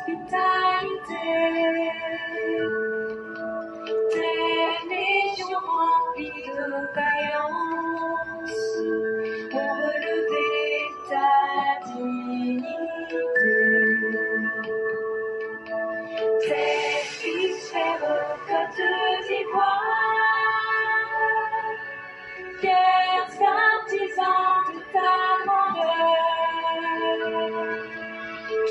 hospitalité. Tes légions remplies de vaillance ont relevé ta dignité. Tes fils fermes côtes d'ivoire, fiers artisans de ta grandeur,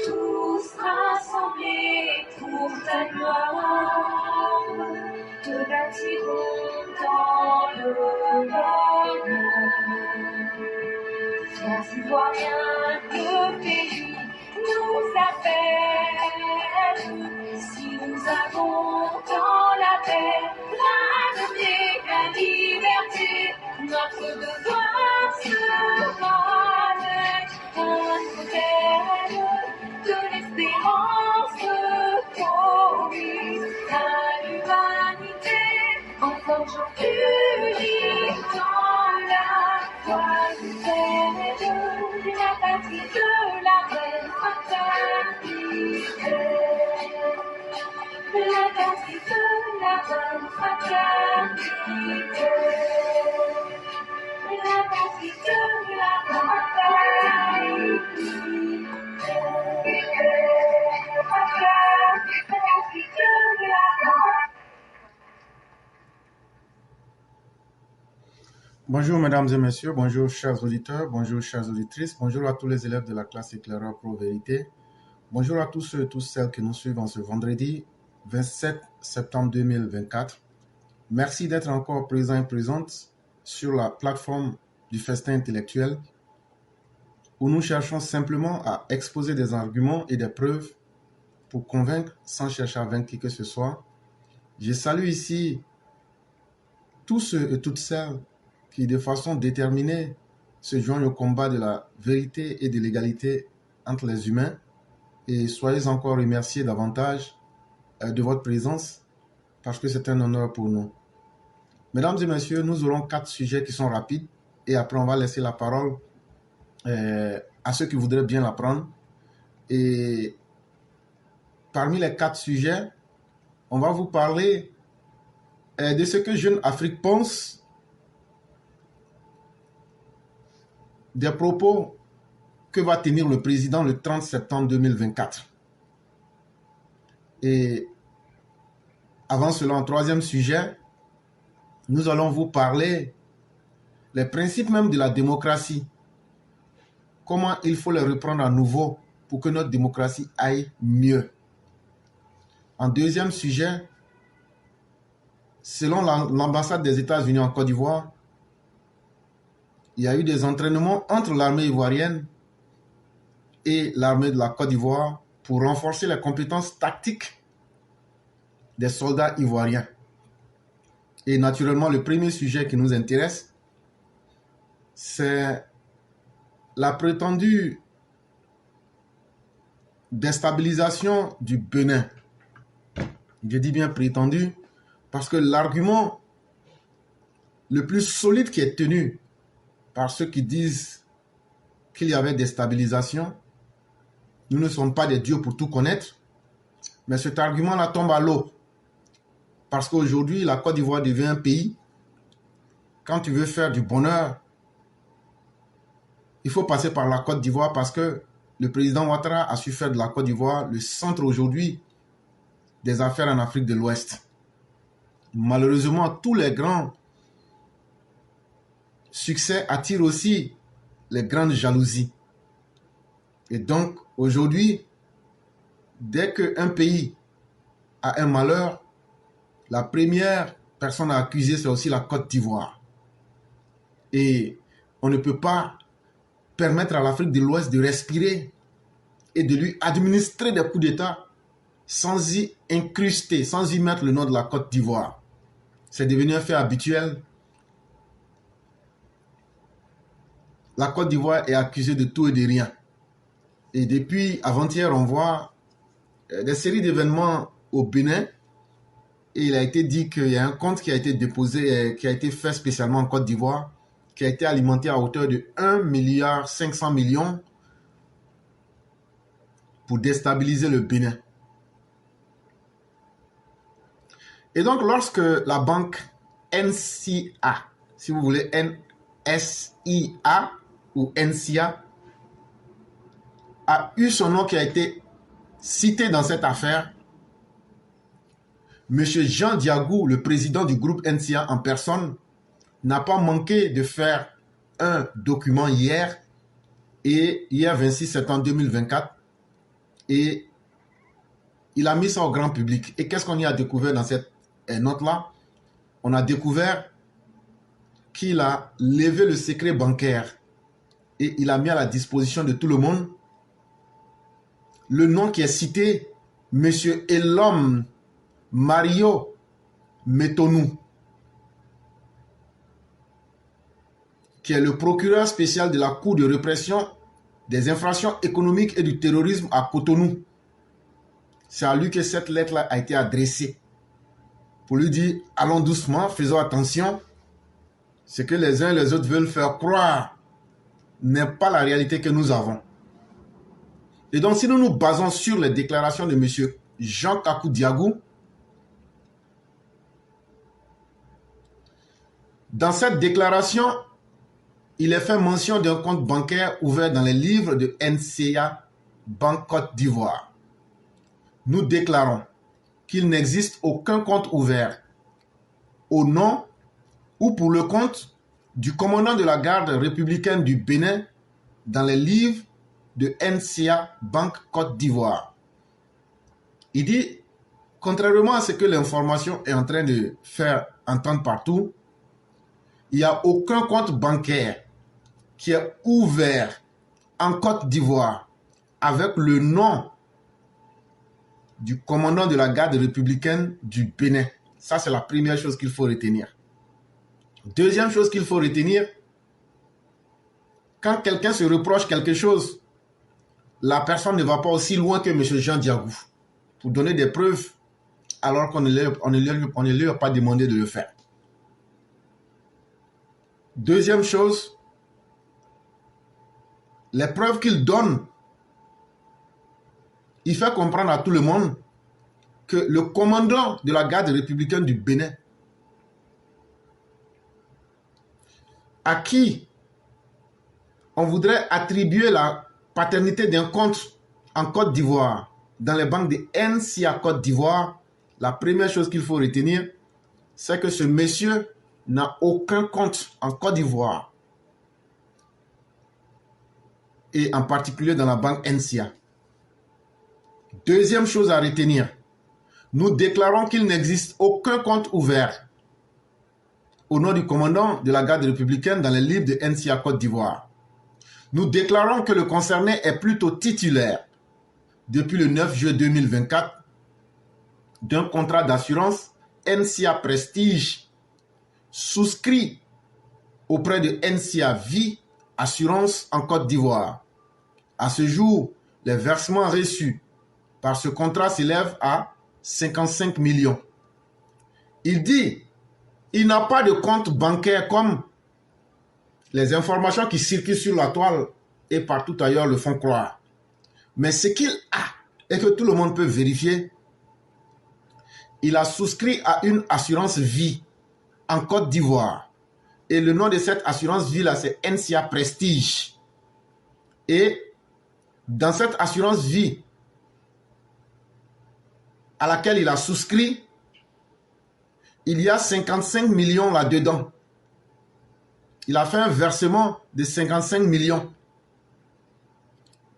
tous rassemblés pour ta gloire, te bâtiront dans le bonheur. Fiers Ivoiriens, le pays nous appelle. Si nous avons dans la paix ramené la liberté, notre devoir sera d'être un modèle de l'espérance promise à l'humanité, en forgeant unique dans la foi nouvelle, la patrie de la reine fraternité. La patrie de la reine fraternité. La patrie de la reine Bonjour mesdames et messieurs, bonjour chers auditeurs, bonjour chères auditrices, bonjour à tous les élèves de la classe éclaireur Pro Vérité, bonjour à tous ceux et toutes celles qui nous suivent en ce vendredi 27 septembre 2024. Merci d'être encore présents et présentes sur la plateforme du festin intellectuel où nous cherchons simplement à exposer des arguments et des preuves pour convaincre sans chercher à vaincre qui que ce soit. Je salue ici tous ceux et toutes celles qui de façon déterminée se joignent au combat de la vérité et de l'égalité entre les humains, et soyez encore remerciés davantage de votre présence parce que c'est un honneur pour nous. Mesdames et messieurs, nous aurons 4 sujets qui sont rapides et après on va laisser la parole à ceux qui voudraient bien l'apprendre. Et parmi les 4 sujets, on va vous parler de ce que Jeune Afrique pense des propos que va tenir le président le 30 septembre 2024. Et avant cela, en 3e sujet, nous allons vous parler les principes même de la démocratie. Comment il faut les reprendre à nouveau pour que notre démocratie aille mieux. En 2e sujet, selon l'ambassade des États-Unis en Côte d'Ivoire, il y a eu des entraînements entre l'armée ivoirienne et l'armée de la Côte d'Ivoire pour renforcer les compétences tactiques des soldats ivoiriens. Et naturellement, le premier sujet qui nous intéresse, c'est la prétendue déstabilisation du Bénin. Je dis bien prétendu parce que l'argument le plus solide qui est tenu par ceux qui disent qu'il y avait déstabilisation, nous ne sommes pas des dieux pour tout connaître, mais cet argument-là tombe à l'eau. Parce qu'aujourd'hui, la Côte d'Ivoire devient un pays. Quand tu veux faire du bonheur, il faut passer par la Côte d'Ivoire parce que le président Ouattara a su faire de la Côte d'Ivoire le centre aujourd'hui des affaires en Afrique de l'Ouest. Malheureusement, tous les grands succès attirent aussi les grandes jalousies. Et donc, aujourd'hui, dès qu'un pays a un malheur, la première personne à accuser, c'est aussi la Côte d'Ivoire. Et on ne peut pas permettre à l'Afrique de l'Ouest de respirer et de lui administrer des coups d'État sans y incruster, sans y mettre le nom de la Côte d'Ivoire. C'est devenu un fait habituel. La Côte d'Ivoire est accusée de tout et de rien. Et depuis avant-hier, on voit des séries d'événements au Bénin. Et il a été dit qu'il y a un compte qui a été déposé, qui a été fait spécialement en Côte d'Ivoire, qui a été alimenté à hauteur de 1,5 milliard pour déstabiliser le Bénin. Et donc, lorsque la banque NCA, si vous voulez NSIA ou NCA, a eu son nom qui a été cité dans cette affaire, M. Jean Diagou, le président du groupe NCA en personne, n'a pas manqué de faire un document hier 26 septembre 2024, et il a mis ça au grand public. Et qu'est-ce qu'on y a découvert dans cette note-là? On a découvert qu'il a levé le secret bancaire et il a mis à la disposition de tout le monde le nom qui est cité, M. Elom Mario Metonou, qui est le procureur spécial de la Cour de répression des infractions économiques et du terrorisme à Cotonou. C'est à lui que cette lettre-là a été adressée, pour lui dire, allons doucement, faisons attention. Ce que les uns et les autres veulent faire croire n'est pas la réalité que nous avons. Et donc, si nous nous basons sur les déclarations de M. Jean Kakou Diagou, dans cette déclaration, il est fait mention d'un compte bancaire ouvert dans les livres de NCA Banque Côte d'Ivoire. Nous déclarons qu'il n'existe aucun compte ouvert au nom ou pour le compte du commandant de la garde républicaine du Bénin dans les livres de NCA Banque Côte d'Ivoire. Il dit, contrairement à ce que l'information est en train de faire entendre partout, il n'y a aucun compte bancaire qui est ouvert en Côte d'Ivoire avec le nom du commandant de la garde républicaine du Bénin. Ça, c'est la première chose qu'il faut retenir. Deuxième chose qu'il faut retenir, quand quelqu'un se reproche quelque chose, la personne ne va pas aussi loin que M. Jean Diagou pour donner des preuves alors qu'on ne lui a pas demandé de le faire. Deuxième chose, les preuves qu'il donne, il fait comprendre à tout le monde que le commandant de la garde républicaine du Bénin, à qui on voudrait attribuer la paternité d'un compte en Côte d'Ivoire, dans les banques de NCA Côte d'Ivoire, la première chose qu'il faut retenir, c'est que ce monsieur n'a aucun compte en Côte d'Ivoire, et en particulier dans la banque NCA. Deuxième chose à retenir, nous déclarons qu'il n'existe aucun compte ouvert au nom du commandant de la garde républicaine dans les livres de NCA Côte d'Ivoire. Nous déclarons que le concerné est plutôt titulaire depuis le 9 juillet 2024 d'un contrat d'assurance NCA Prestige souscrit auprès de NCA Vie Assurance en Côte d'Ivoire. À ce jour, les versements reçus par ce contrat s'élèvent à 55 millions. Il dit, il n'a pas de compte bancaire comme les informations qui circulent sur la toile et partout ailleurs le font croire. Mais ce qu'il a, et que tout le monde peut vérifier, il a souscrit à une assurance vie en Côte d'Ivoire. Et le nom de cette assurance vie-là, c'est NCA Prestige. Et dans cette assurance vie à laquelle il a souscrit, il y a 55 millions là-dedans. Il a fait un versement de 55 millions.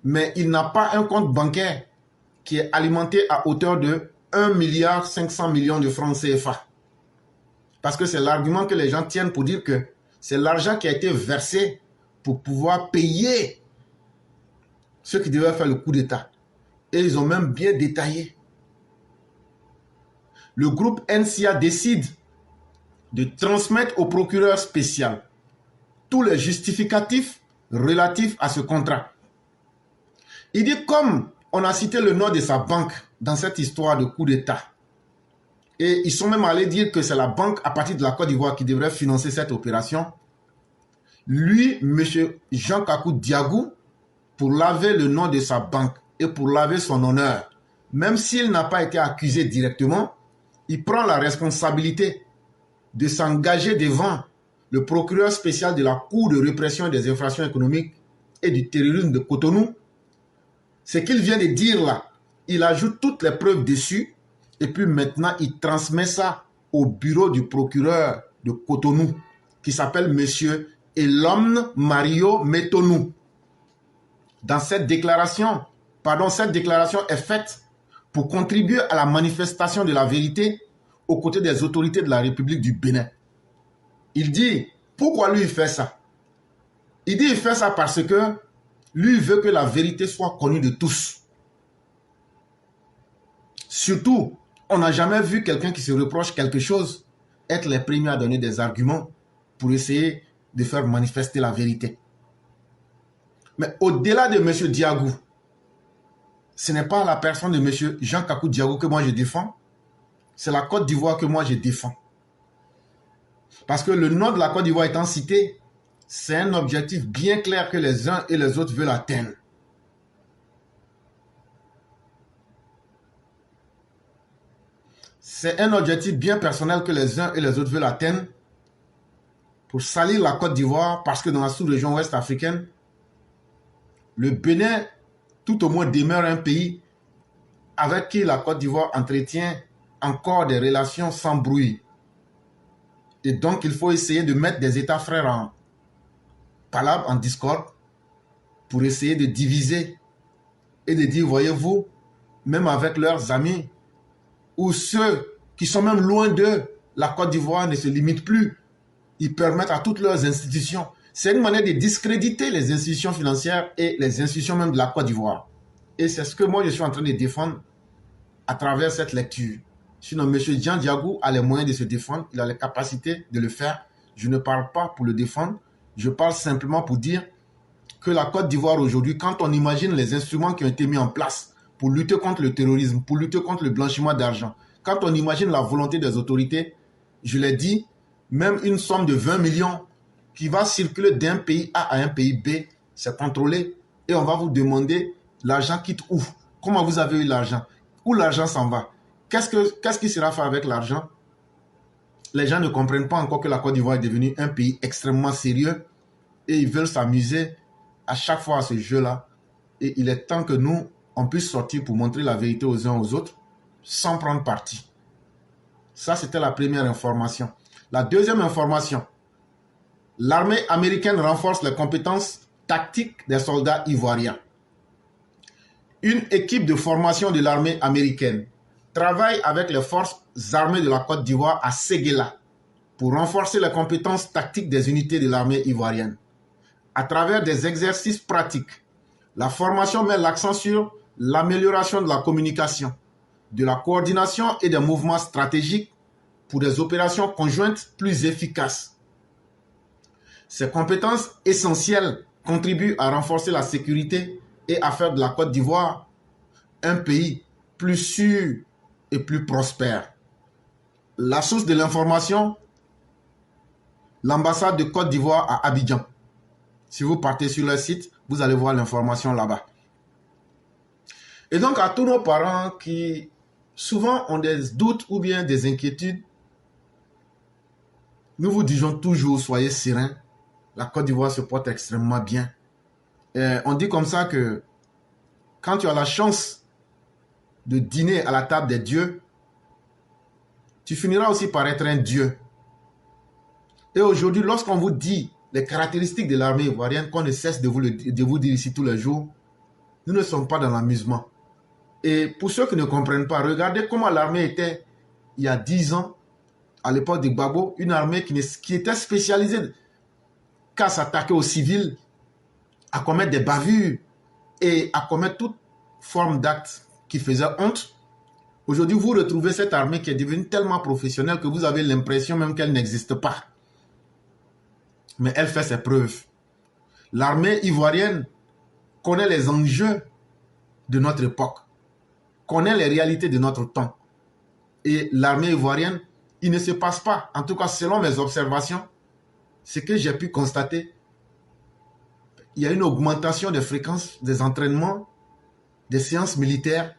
Mais il n'a pas un compte bancaire qui est alimenté à hauteur de 1,5 milliard de francs CFA. Parce que c'est l'argument que les gens tiennent pour dire que c'est l'argent qui a été versé pour pouvoir payer ceux qui devaient faire le coup d'État. Et ils ont même bien détaillé. Le groupe NCA décide de transmettre au procureur spécial tous les justificatifs relatifs à ce contrat. Il dit, comme on a cité le nom de sa banque dans cette histoire de coup d'État, et ils sont même allés dire que c'est la banque à partir de la Côte d'Ivoire qui devrait financer cette opération, lui, M. Jean Kakou Diagou, pour laver le nom de sa banque et pour laver son honneur, même s'il n'a pas été accusé directement, il prend la responsabilité de s'engager devant le procureur spécial de la Cour de répression des infractions économiques et du terrorisme de Cotonou. Ce qu'il vient de dire là, il ajoute toutes les preuves dessus et puis maintenant il transmet ça au bureau du procureur de Cotonou qui s'appelle Monsieur Elomne Mario Metonou. Dans cette déclaration, cette déclaration est faite pour contribuer à la manifestation de la vérité aux côtés des autorités de la République du Bénin. Il dit, pourquoi lui il fait ça? Il dit il fait ça parce que lui veut que la vérité soit connue de tous. Surtout, on n'a jamais vu quelqu'un qui se reproche quelque chose être les premiers à donner des arguments pour essayer de faire manifester la vérité. Mais au-delà de M. Diagou, ce n'est pas la personne de M. Jean Kakou Diagou que moi je défends, c'est la Côte d'Ivoire que moi je défends. Parce que le nom de la Côte d'Ivoire étant cité, c'est un objectif bien clair que les uns et les autres veulent atteindre. C'est un objectif bien personnel que les uns et les autres veulent atteindre pour salir la Côte d'Ivoire parce que dans la sous-région ouest africaine, le Bénin, tout au moins, demeure un pays avec qui la Côte d'Ivoire entretient encore des relations sans bruit. Et donc, il faut essayer de mettre des États frères en palabre, en discorde, pour essayer de diviser et de dire, voyez-vous, même avec leurs amis, ou ceux qui sont même loin d'eux, la Côte d'Ivoire ne se limite plus. Ils permettent à toutes leurs institutions. C'est une manière de discréditer les institutions financières et les institutions même de la Côte d'Ivoire. Et c'est ce que moi je suis en train de défendre à travers cette lecture. Sinon, M. Jean Diagou a les moyens de se défendre, il a les capacités de le faire. Je ne parle pas pour le défendre, je parle simplement pour dire que la Côte d'Ivoire aujourd'hui, quand on imagine les instruments qui ont été mis en place pour lutter contre le terrorisme, pour lutter contre le blanchiment d'argent, quand on imagine la volonté des autorités, je l'ai dit, même une somme de 20 millions qui va circuler d'un pays A à un pays B, c'est contrôlé. Et on va vous demander, l'argent quitte où? Comment vous avez eu l'argent? Où l'argent s'en va? Qu'est-ce qui sera fait avec l'argent? Les gens ne comprennent pas encore que la Côte d'Ivoire est devenue un pays extrêmement sérieux et ils veulent s'amuser à chaque fois à ce jeu-là. Et il est temps que nous, on puisse sortir pour montrer la vérité aux uns aux autres sans prendre parti. Ça, c'était la première information. La deuxième information, l'armée américaine renforce les compétences tactiques des soldats ivoiriens. Une équipe de formation de l'armée américaine travaille avec les forces armées de la Côte d'Ivoire à Séguéla pour renforcer les compétences tactiques des unités de l'armée ivoirienne. À travers des exercices pratiques, la formation met l'accent sur l'amélioration de la communication, de la coordination et des mouvements stratégiques pour des opérations conjointes plus efficaces. Ces compétences essentielles contribuent à renforcer la sécurité et à faire de la Côte d'Ivoire un pays plus sûr et plus prospère. La source de l'information, l'ambassade de Côte d'Ivoire à Abidjan. Si vous partez sur leur site, vous allez voir l'information là-bas. Et donc à tous nos parents qui souvent ont des doutes ou bien des inquiétudes, nous vous disons toujours, soyez sereins. La Côte d'Ivoire se porte extrêmement bien. Et on dit comme ça que quand tu as la chance de dîner à la table des dieux, tu finiras aussi par être un dieu. Et aujourd'hui, lorsqu'on vous dit les caractéristiques de l'armée ivoirienne, qu'on ne cesse de vous dire ici tous les jours, nous ne sommes pas dans l'amusement. Et pour ceux qui ne comprennent pas, regardez comment l'armée était il y a 10 ans, à l'époque de Gbagbo, une armée qui était spécialisée qu'à s'attaquer aux civils, à commettre des bavures et à commettre toute forme d'actes qui faisaient honte. Aujourd'hui, vous retrouvez cette armée qui est devenue tellement professionnelle que vous avez l'impression même qu'elle n'existe pas. Mais elle fait ses preuves. L'armée ivoirienne connaît les enjeux de notre époque, connaît les réalités de notre temps. Et l'armée ivoirienne, il ne se passe pas, en tout cas selon mes observations, ce que j'ai pu constater, il y a une augmentation des fréquences des entraînements des séances militaires.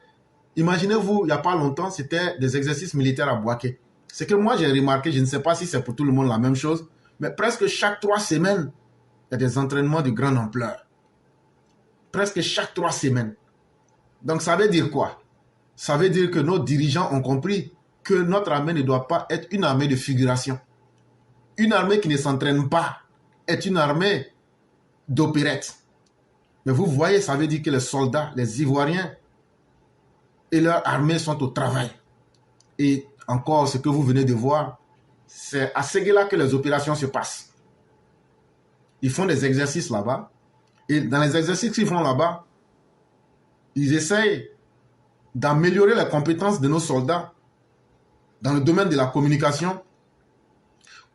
Imaginez-vous, il n'y a pas longtemps, c'était des exercices militaires à Bouaké. Ce que moi j'ai remarqué, je ne sais pas si c'est pour tout le monde la même chose, mais presque chaque 3 semaines, il y a des entraînements de grande ampleur. Presque chaque 3 semaines. Donc ça veut dire quoi? Ça veut dire que nos dirigeants ont compris que notre armée ne doit pas être une armée de figuration. Une armée qui ne s'entraîne pas est une armée d'opérette. Mais vous voyez, ça veut dire que les soldats, les Ivoiriens et leur armée sont au travail. Et encore, ce que vous venez de voir, c'est à Séguéla que les opérations se passent. Ils font des exercices là-bas. Et dans les exercices qu'ils font là-bas, ils essayent d'améliorer les compétences de nos soldats dans le domaine de la communication.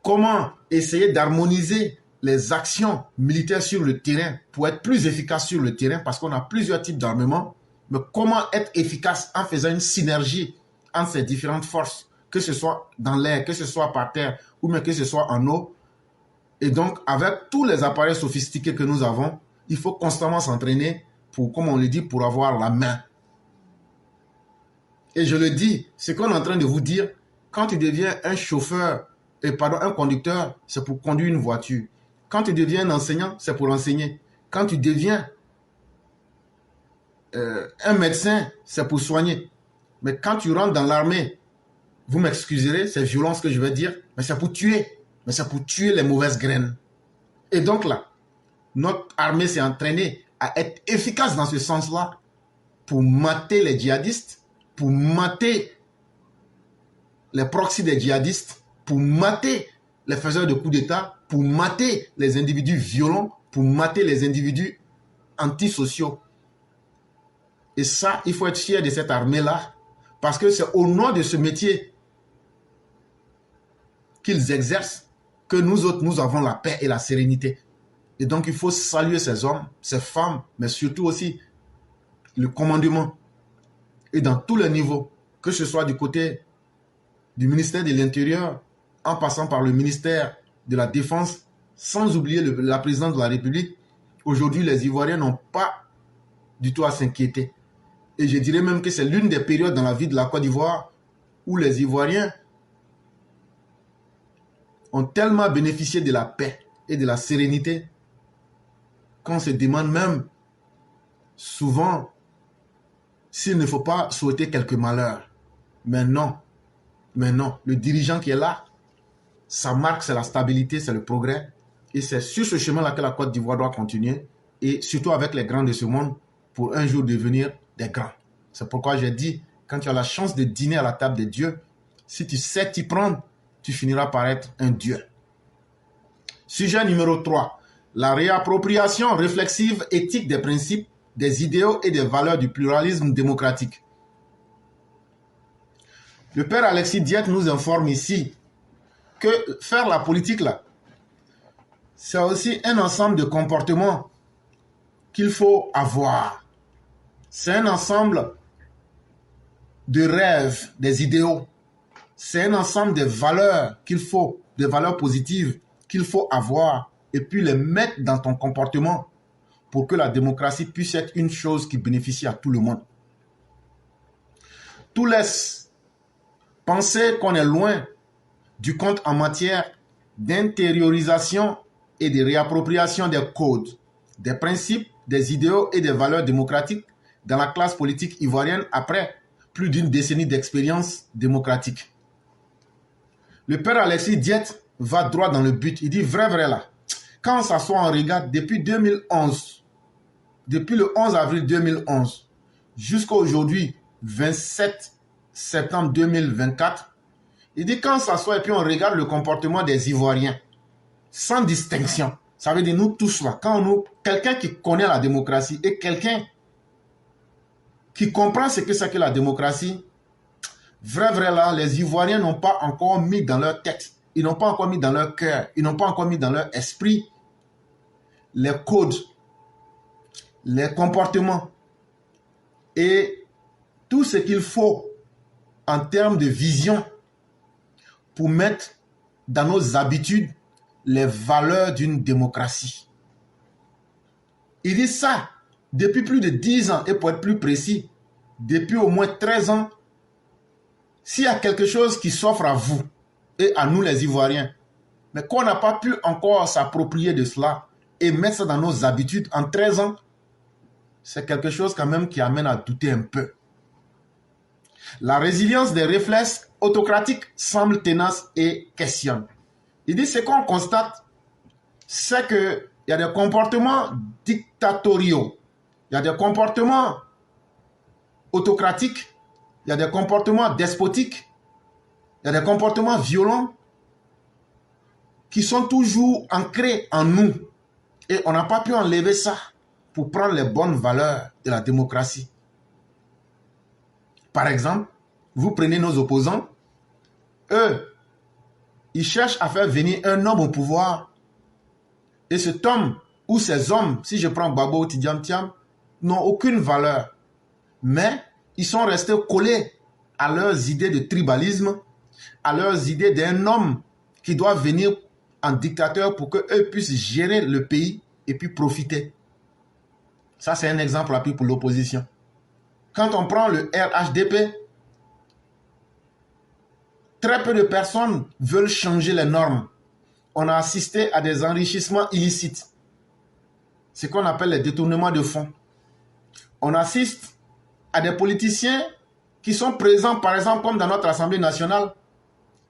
Comment essayer d'harmoniser les actions militaires sur le terrain pour être plus efficace sur le terrain, parce qu'on a plusieurs types d'armement, mais comment être efficace en faisant une synergie entre ces différentes forces, que ce soit dans l'air, que ce soit par terre, ou même que ce soit en eau. Et donc, avec tous les appareils sophistiqués que nous avons, il faut constamment s'entraîner pour, comme on le dit, pour avoir la main. Et je le dis, ce qu'on est en train de vous dire, quand tu deviens un chauffeur, un conducteur, c'est pour conduire une voiture. Quand tu deviens un enseignant, c'est pour enseigner. Quand tu deviens un médecin, c'est pour soigner. Mais quand tu rentres dans l'armée, vous m'excuserez, c'est violent ce que je vais dire, mais c'est pour tuer. Mais c'est pour tuer les mauvaises graines. Et donc là, notre armée s'est entraînée à être efficace dans ce sens-là pour mater les djihadistes, pour mater les proxys des djihadistes, pour mater les faiseurs de coups d'État, pour mater les individus violents, pour mater les individus antisociaux. Et ça, il faut être fier de cette armée-là, parce que c'est au nom de ce métier qu'ils exercent que nous autres, nous avons la paix et la sérénité. Et donc, il faut saluer ces hommes, ces femmes, mais surtout aussi le commandement. Et dans tous les niveaux, que ce soit du côté du ministère de l'Intérieur, en passant par le ministère de la Défense, sans oublier la présidence de la République, aujourd'hui, les Ivoiriens n'ont pas du tout à s'inquiéter. Et je dirais même que c'est l'une des périodes dans la vie de la Côte d'Ivoire où les Ivoiriens ont tellement bénéficié de la paix et de la sérénité qu'on se demande même souvent s'il ne faut pas souhaiter quelques malheurs. Mais non, le dirigeant qui est là, sa marque, c'est la stabilité, c'est le progrès. Et c'est sur ce chemin-là que la Côte d'Ivoire doit continuer, et surtout avec les grands de ce monde, pour un jour devenir des grands. C'est pourquoi j'ai dit, quand tu as la chance de dîner à la table des dieux, si tu sais t'y prendre, tu finiras par être un dieu. Sujet numéro 3. La réappropriation réflexive éthique des principes, des idéaux et des valeurs du pluralisme démocratique. Le père Alexis Diet nous informe ici que faire la politique là, c'est aussi un ensemble de comportements qu'il faut avoir. C'est un ensemble de rêves, des idéaux. C'est un ensemble de valeurs qu'il faut, des valeurs positives qu'il faut avoir et puis les mettre dans ton comportement pour que la démocratie puisse être une chose qui bénéficie à tout le monde. Tout laisse penser qu'on est loin du compte en matière d'intériorisation et de réappropriation des codes, des principes, des idéaux et des valeurs démocratiques dans la classe politique ivoirienne après plus d'une décennie d'expérience démocratique. Le père Alexis Diet va droit dans le but. Il dit vrai là. Quand on s'assoit, on regarde depuis 2011, depuis le 11 avril 2011 jusqu'à aujourd'hui, 27 septembre 2024, il dit quand on s'assoit et puis on regarde le comportement des Ivoiriens, sans distinction, ça veut dire nous tous là, quelqu'un qui connaît la démocratie et quelqu'un qui comprend ce que c'est que la démocratie, vrai là, les Ivoiriens n'ont pas encore mis dans leur tête, ils n'ont pas encore mis dans leur cœur, ils n'ont pas encore mis dans leur esprit les codes, les comportements et tout ce qu'il faut en termes de vision pour mettre dans nos habitudes les valeurs d'une démocratie. Il dit ça, depuis plus de 10 ans, et pour être plus précis, depuis au moins 13 ans, s'il y a quelque chose qui s'offre à vous et à nous les Ivoiriens, mais qu'on n'a pas pu encore s'approprier de cela et mettre ça dans nos habitudes en 13 ans, c'est quelque chose quand même qui amène à douter un peu. La résilience des réflexes autocratiques semble tenace et questionne. Il dit ce qu'on constate, c'est qu'il y a des comportements dictatoriaux, il y a des comportements autocratiques, il y a des comportements despotiques, il y a des comportements violents qui sont toujours ancrés en nous. Et on n'a pas pu enlever ça pour prendre les bonnes valeurs de la démocratie. Par exemple, vous prenez nos opposants, eux, ils cherchent à faire venir un homme au pouvoir. Et cet homme ou ces hommes, si je prends Babo ou Tidiane Thiam, n'ont aucune valeur. Mais ils sont restés collés à leurs idées de tribalisme, à leurs idées d'un homme qui doit venir en dictateur pour qu'eux puissent gérer le pays et puis profiter. Ça, c'est un exemple appui pour l'opposition. Quand on prend le RHDP, très peu de personnes veulent changer les normes. On a assisté à des enrichissements illicites. Ce qu'on appelle les détournements de fonds. On assiste à des politiciens qui sont présents, par exemple, comme dans notre Assemblée nationale.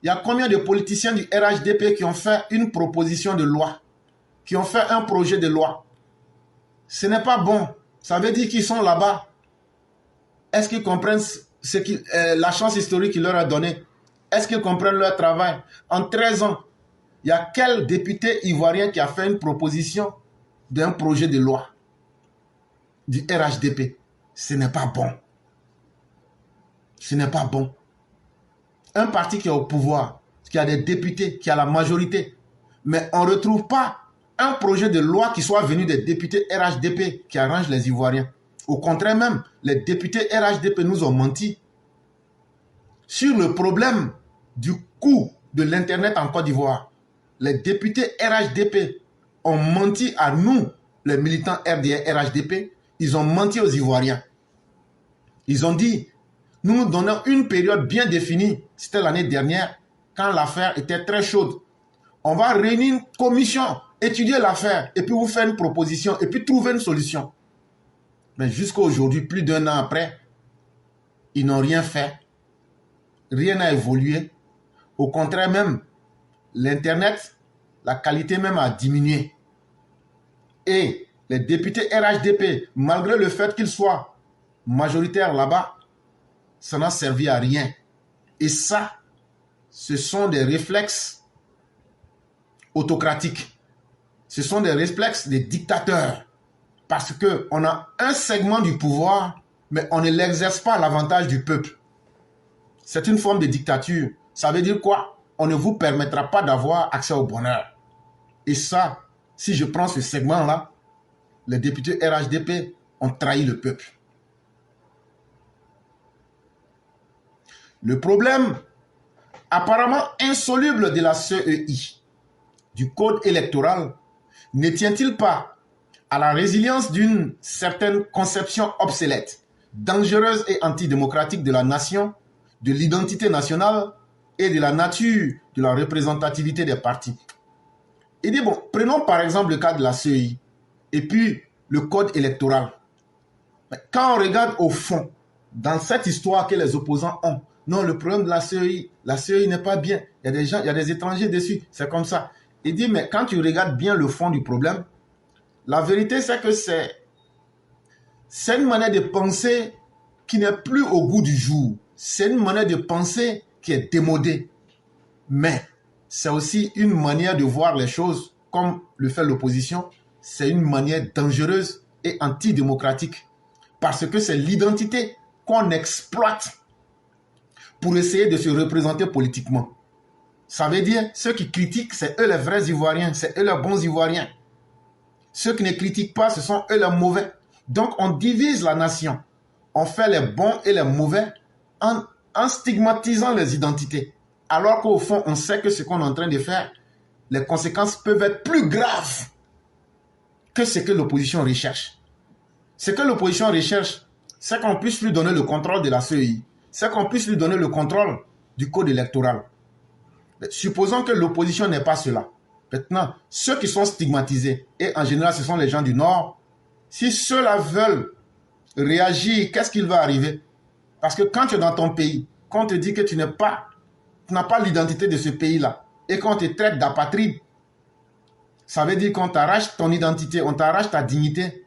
Il y a combien de politiciens du RHDP qui ont fait une proposition de loi, qui ont fait un projet de loi? Ce n'est pas bon. Ça veut dire qu'ils sont là-bas. Est-ce qu'ils comprennent la chance historique qu'il leur a donnée? Est-ce qu'ils comprennent leur travail? En 13 ans, il y a quel député ivoirien qui a fait une proposition d'un projet de loi du RHDP? Ce n'est pas bon. Ce n'est pas bon. Un parti qui est au pouvoir, qui a des députés, qui a la majorité, mais on ne retrouve pas un projet de loi qui soit venu des députés RHDP qui arrange les Ivoiriens. Au contraire même, les députés RHDP nous ont menti sur le problème du coût de l'Internet en Côte d'Ivoire. Les députés RHDP ont menti à nous, les militants RDR RHDP, ils ont menti aux Ivoiriens. Ils ont dit, nous nous donnons une période bien définie, c'était l'année dernière, quand l'affaire était très chaude. On va réunir une commission, étudier l'affaire, et puis vous faire une proposition, et puis trouver une solution. Mais jusqu'à aujourd'hui, plus d'un an après, ils n'ont rien fait. Rien n'a évolué. Au contraire même, l'Internet, la qualité même a diminué. Et les députés RHDP, malgré le fait qu'ils soient majoritaires là-bas, ça n'a servi à rien. Et ça, ce sont des réflexes autocratiques. Ce sont des réflexes des dictateurs. Parce qu'on a un segment du pouvoir, mais on ne l'exerce pas à l'avantage du peuple. C'est une forme de dictature. Ça veut dire quoi? On ne vous permettra pas d'avoir accès au bonheur. Et ça, si je prends ce segment-là, les députés RHDP ont trahi le peuple. Le problème apparemment insoluble de la CEI, du code électoral, ne tient-il pas à la résilience d'une certaine conception obsolète, dangereuse et antidémocratique de la nation, de l'identité nationale et de la nature de la représentativité des partis? Il dit, bon, prenons par exemple le cas de la CEI et puis le code électoral. Quand on regarde au fond, dans cette histoire que les opposants ont, non, le problème de la CEI n'est pas bien. Il y a des gens, il y a des étrangers dessus, c'est comme ça. Il dit, mais quand tu regardes bien le fond du problème, la vérité c'est que c'est une manière de penser qui n'est plus au goût du jour. C'est une manière de penser qui est démodée. Mais c'est aussi une manière de voir les choses comme le fait l'opposition. C'est une manière dangereuse et antidémocratique. Parce que c'est l'identité qu'on exploite pour essayer de se représenter politiquement. Ça veut dire, ceux qui critiquent, c'est eux les vrais Ivoiriens, c'est eux les bons Ivoiriens. Ceux qui ne critiquent pas, ce sont eux les mauvais. Donc on divise la nation. On fait les bons et les mauvais en stigmatisant les identités. Alors qu'au fond, on sait que ce qu'on est en train de faire, les conséquences peuvent être plus graves que ce que l'opposition recherche. Ce que l'opposition recherche, c'est qu'on puisse lui donner le contrôle de la CEI, c'est qu'on puisse lui donner le contrôle du code électoral. Supposons que l'opposition n'est pas cela. Maintenant, ceux qui sont stigmatisés, et en général ce sont les gens du Nord, si ceux-là veulent réagir, qu'est-ce qu'il va arriver? Parce que quand tu es dans ton pays, quand on te dit que tu n'as pas l'identité de ce pays-là, et qu'on te traite d'apatride, ça veut dire qu'on t'arrache ton identité, on t'arrache ta dignité,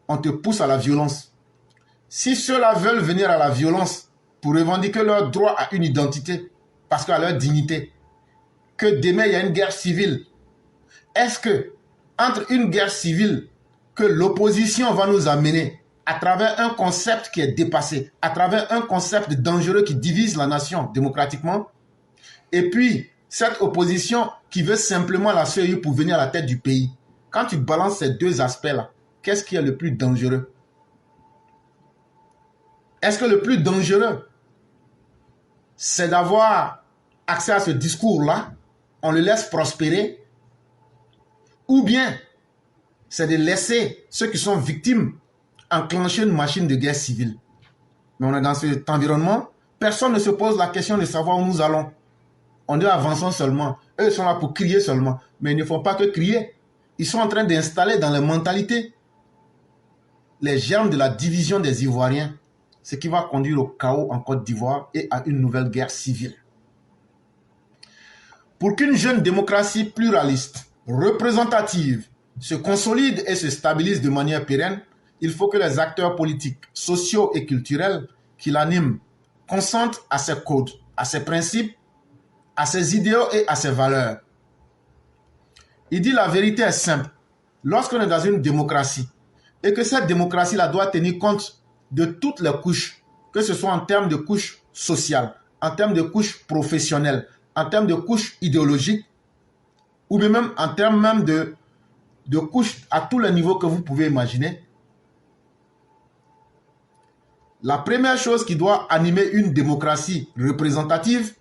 on te pousse à la violence. Si ceux-là veulent venir à la violence pour revendiquer leur droit à une identité, parce qu'à leur dignité, que demain il y a une guerre civile, est-ce que entre une guerre civile que l'opposition va nous amener à travers un concept qui est dépassé, à travers un concept dangereux qui divise la nation démocratiquement, et puis cette opposition qui veut simplement la CEI pour venir à la tête du pays, quand tu balances ces deux aspects-là, qu'est-ce qui est le plus dangereux? Est-ce que le plus dangereux, c'est d'avoir accès à ce discours-là, on le laisse prospérer, ou bien c'est de laisser ceux qui sont victimes enclencher une machine de guerre civile? Mais on est dans cet environnement, personne ne se pose la question de savoir où nous allons. On dit avançons seulement. Eux sont là pour crier seulement. Mais ils ne font pas que crier. Ils sont en train d'installer dans les mentalités les germes de la division des Ivoiriens, ce qui va conduire au chaos en Côte d'Ivoire et à une nouvelle guerre civile. Pour qu'une jeune démocratie pluraliste, représentative, se consolide et se stabilise de manière pérenne, il faut que les acteurs politiques, sociaux et culturels qui l'animent consentent à ses codes, à ses principes, à ses idéaux et à ses valeurs. Il dit la vérité est simple. Lorsqu'on est dans une démocratie et que cette démocratie-là doit tenir compte de toutes les couches, que ce soit en termes de couches sociales, en termes de couches professionnelles, en termes de couches idéologiques, ou même en termes même de couches à tous les niveaux que vous pouvez imaginer, la première chose qui doit animer une démocratie représentative,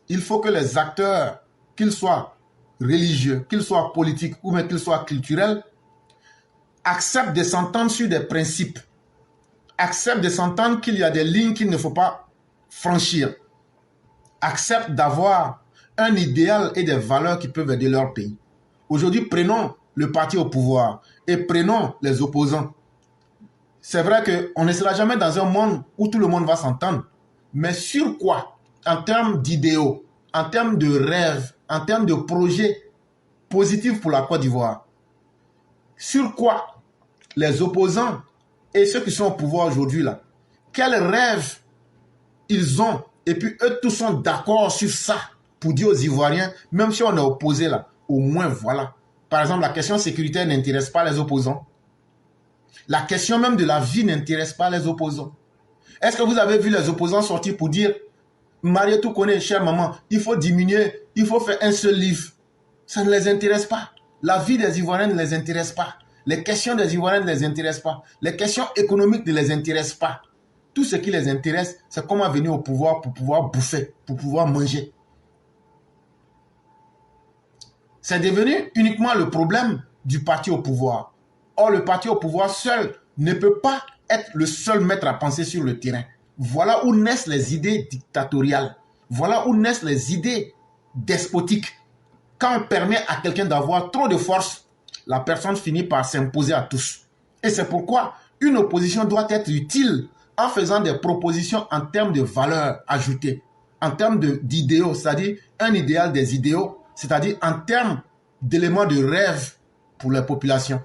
il faut que les acteurs, qu'ils soient religieux, qu'ils soient politiques ou même qu'ils soient culturels, acceptent de s'entendre sur des principes, acceptent de s'entendre qu'il y a des lignes qu'il ne faut pas franchir, acceptent d'avoir un idéal et des valeurs qui peuvent aider leur pays. Aujourd'hui, prenons le parti au pouvoir et prenons les opposants. C'est vrai qu'on ne sera jamais dans un monde où tout le monde va s'entendre, mais sur quoi? En termes d'idéaux, en termes de rêves, en termes de projets positifs pour la Côte d'Ivoire. Sur quoi les opposants et ceux qui sont au pouvoir aujourd'hui là, quels rêves ils ont, et puis eux tous sont d'accord sur ça pour dire aux Ivoiriens, même si on est opposé là, au moins voilà. Par exemple, la question sécuritaire n'intéresse pas les opposants. La question même de la vie n'intéresse pas les opposants. Est-ce que vous avez vu les opposants sortir pour dire Marietou connaît, chère maman, il faut diminuer, il faut faire un seul livre? Ça ne les intéresse pas. La vie des Ivoiriens ne les intéresse pas. Les questions des Ivoiriens ne les intéressent pas. Les questions économiques ne les intéressent pas. Tout ce qui les intéresse, c'est comment venir au pouvoir pour pouvoir bouffer, pour pouvoir manger. C'est devenu uniquement le problème du parti au pouvoir. Or, le parti au pouvoir seul ne peut pas être le seul maître à penser sur le terrain. Voilà où naissent les idées dictatoriales. Voilà où naissent les idées despotiques. Quand on permet à quelqu'un d'avoir trop de force, la personne finit par s'imposer à tous. Et c'est pourquoi une opposition doit être utile en faisant des propositions en termes de valeurs ajoutées, en termes d'idéaux, c'est-à-dire un idéal des idéaux, c'est-à-dire en termes d'éléments de rêve pour les populations.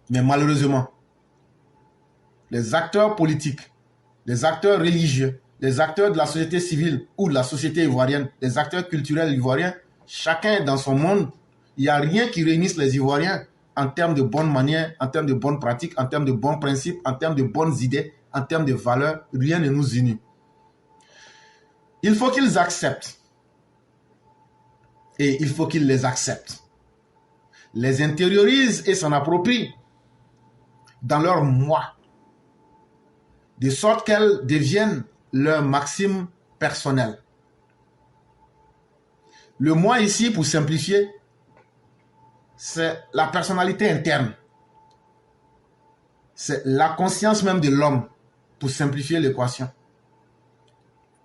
Mais malheureusement, les acteurs politiques, les acteurs religieux, les acteurs de la société civile ou de la société ivoirienne, les acteurs culturels ivoiriens, chacun est dans son monde. Il n'y a rien qui réunisse les Ivoiriens en termes de bonnes manières, en termes de bonnes pratiques, en termes de bons principes, en termes de bonnes idées, en termes de valeurs. Rien ne nous unit. Il faut qu'ils acceptent. Et il faut qu'ils les acceptent. Les intériorisent et s'en approprient dans leur moi, de sorte qu'elles deviennent leur maxime personnelle. Le moi ici, pour simplifier, c'est la personnalité interne. c'est la conscience même de l'homme, pour simplifier l'équation.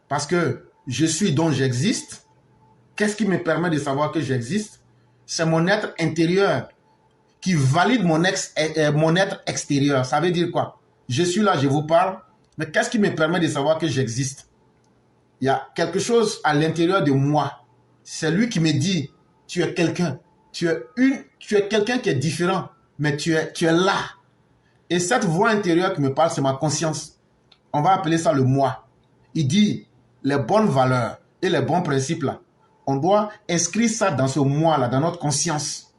Parce que je suis donc j'existe. Qu'est-ce qui me permet de savoir que j'existe? C'est mon être intérieur qui valide mon être extérieur. Ça veut dire quoi? Je suis là, je vous parle, mais qu'est-ce qui me permet de savoir que j'existe? Il y a quelque chose à l'intérieur de moi. C'est lui qui me dit, tu es quelqu'un. Tu es quelqu'un qui est différent, mais tu es là. Et cette voix intérieure qui me parle, c'est ma conscience. On va appeler ça le moi. Il dit, les bonnes valeurs et les bons principes là, on doit inscrire ça dans ce moi là, dans notre conscience.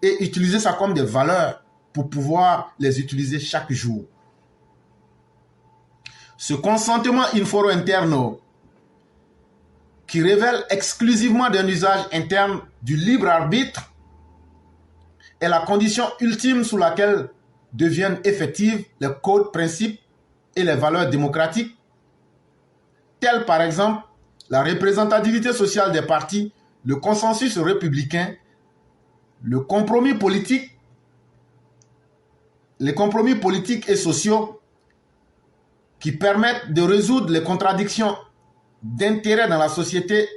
Et utiliser ça comme des valeurs pour pouvoir les utiliser chaque jour. Ce consentement in-foro interne qui révèle exclusivement d'un usage interne du libre arbitre est la condition ultime sous laquelle deviennent effectives les codes, principes et les valeurs démocratiques, tels par exemple la représentativité sociale des partis, le consensus républicain, le compromis politique, les compromis politiques et sociaux qui permettent de résoudre les contradictions d'intérêt dans la société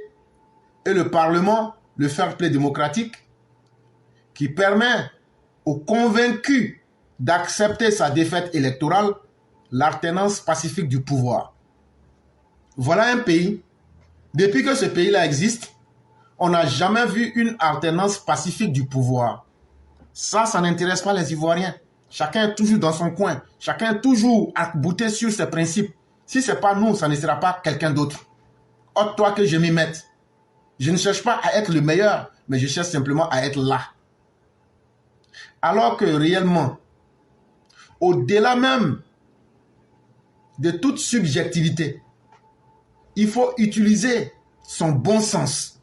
et le Parlement, le fair play démocratique, qui permet aux convaincus d'accepter sa défaite électorale, l'alternance pacifique du pouvoir. Voilà un pays, depuis que ce pays-là existe, on n'a jamais vu une alternance pacifique du pouvoir. Ça n'intéresse pas les Ivoiriens. Chacun est toujours dans son coin. Chacun est toujours bouté sur ses principes. Si ce n'est pas nous, ça ne sera pas quelqu'un d'autre. Ôte-toi que je m'y mette. Je ne cherche pas à être le meilleur, mais je cherche simplement à être là. Alors que réellement, au-delà même de toute subjectivité, il faut utiliser son bon sens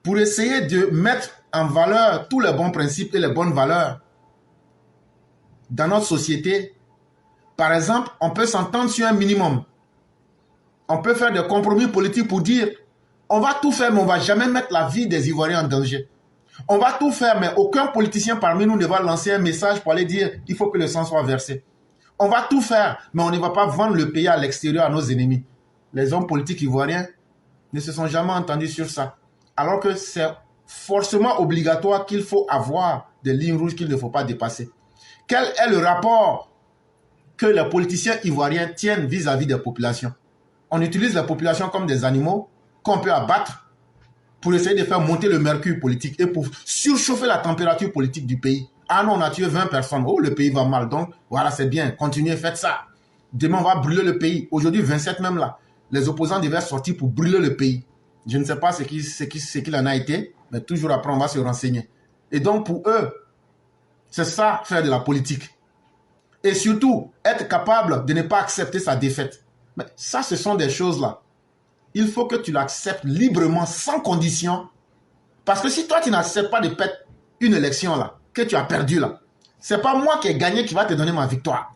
pour essayer de mettre en valeur tous les bons principes et les bonnes valeurs dans notre société. Par exemple, on peut s'entendre sur un minimum. On peut faire des compromis politiques pour dire on va tout faire, mais on ne va jamais mettre la vie des Ivoiriens en danger. On va tout faire, mais aucun politicien parmi nous ne va lancer un message pour aller dire il faut que le sang soit versé. On va tout faire, mais on ne va pas vendre le pays à l'extérieur à nos ennemis. Les hommes politiques ivoiriens ne se sont jamais entendus sur ça. Alors que c'est forcément obligatoire qu'il faut avoir des lignes rouges qu'il ne faut pas dépasser. Quel est le rapport que les politiciens ivoiriens tiennent vis-à-vis des populations? On utilise les populations comme des animaux qu'on peut abattre pour essayer de faire monter le mercure politique et pour surchauffer la température politique du pays. Ah non, on a tué 20 personnes. Oh, le pays va mal. Donc, voilà, c'est bien. Continuez, faites ça. Demain, on va brûler le pays. Aujourd'hui, 27 même là. Les opposants devaient sortir pour brûler le pays. Je ne sais pas ce qu'il en a été, mais toujours après, on va se renseigner. Et donc, pour eux, c'est ça, faire de la politique. Et surtout, être capable de ne pas accepter sa défaite. Mais ça, ce sont des choses-là. Il faut que tu l'acceptes librement, sans condition. Parce que si toi, tu n'acceptes pas de perdre une élection là, que tu as perdu là, c'est pas moi qui ai gagné qui va te donner ma victoire.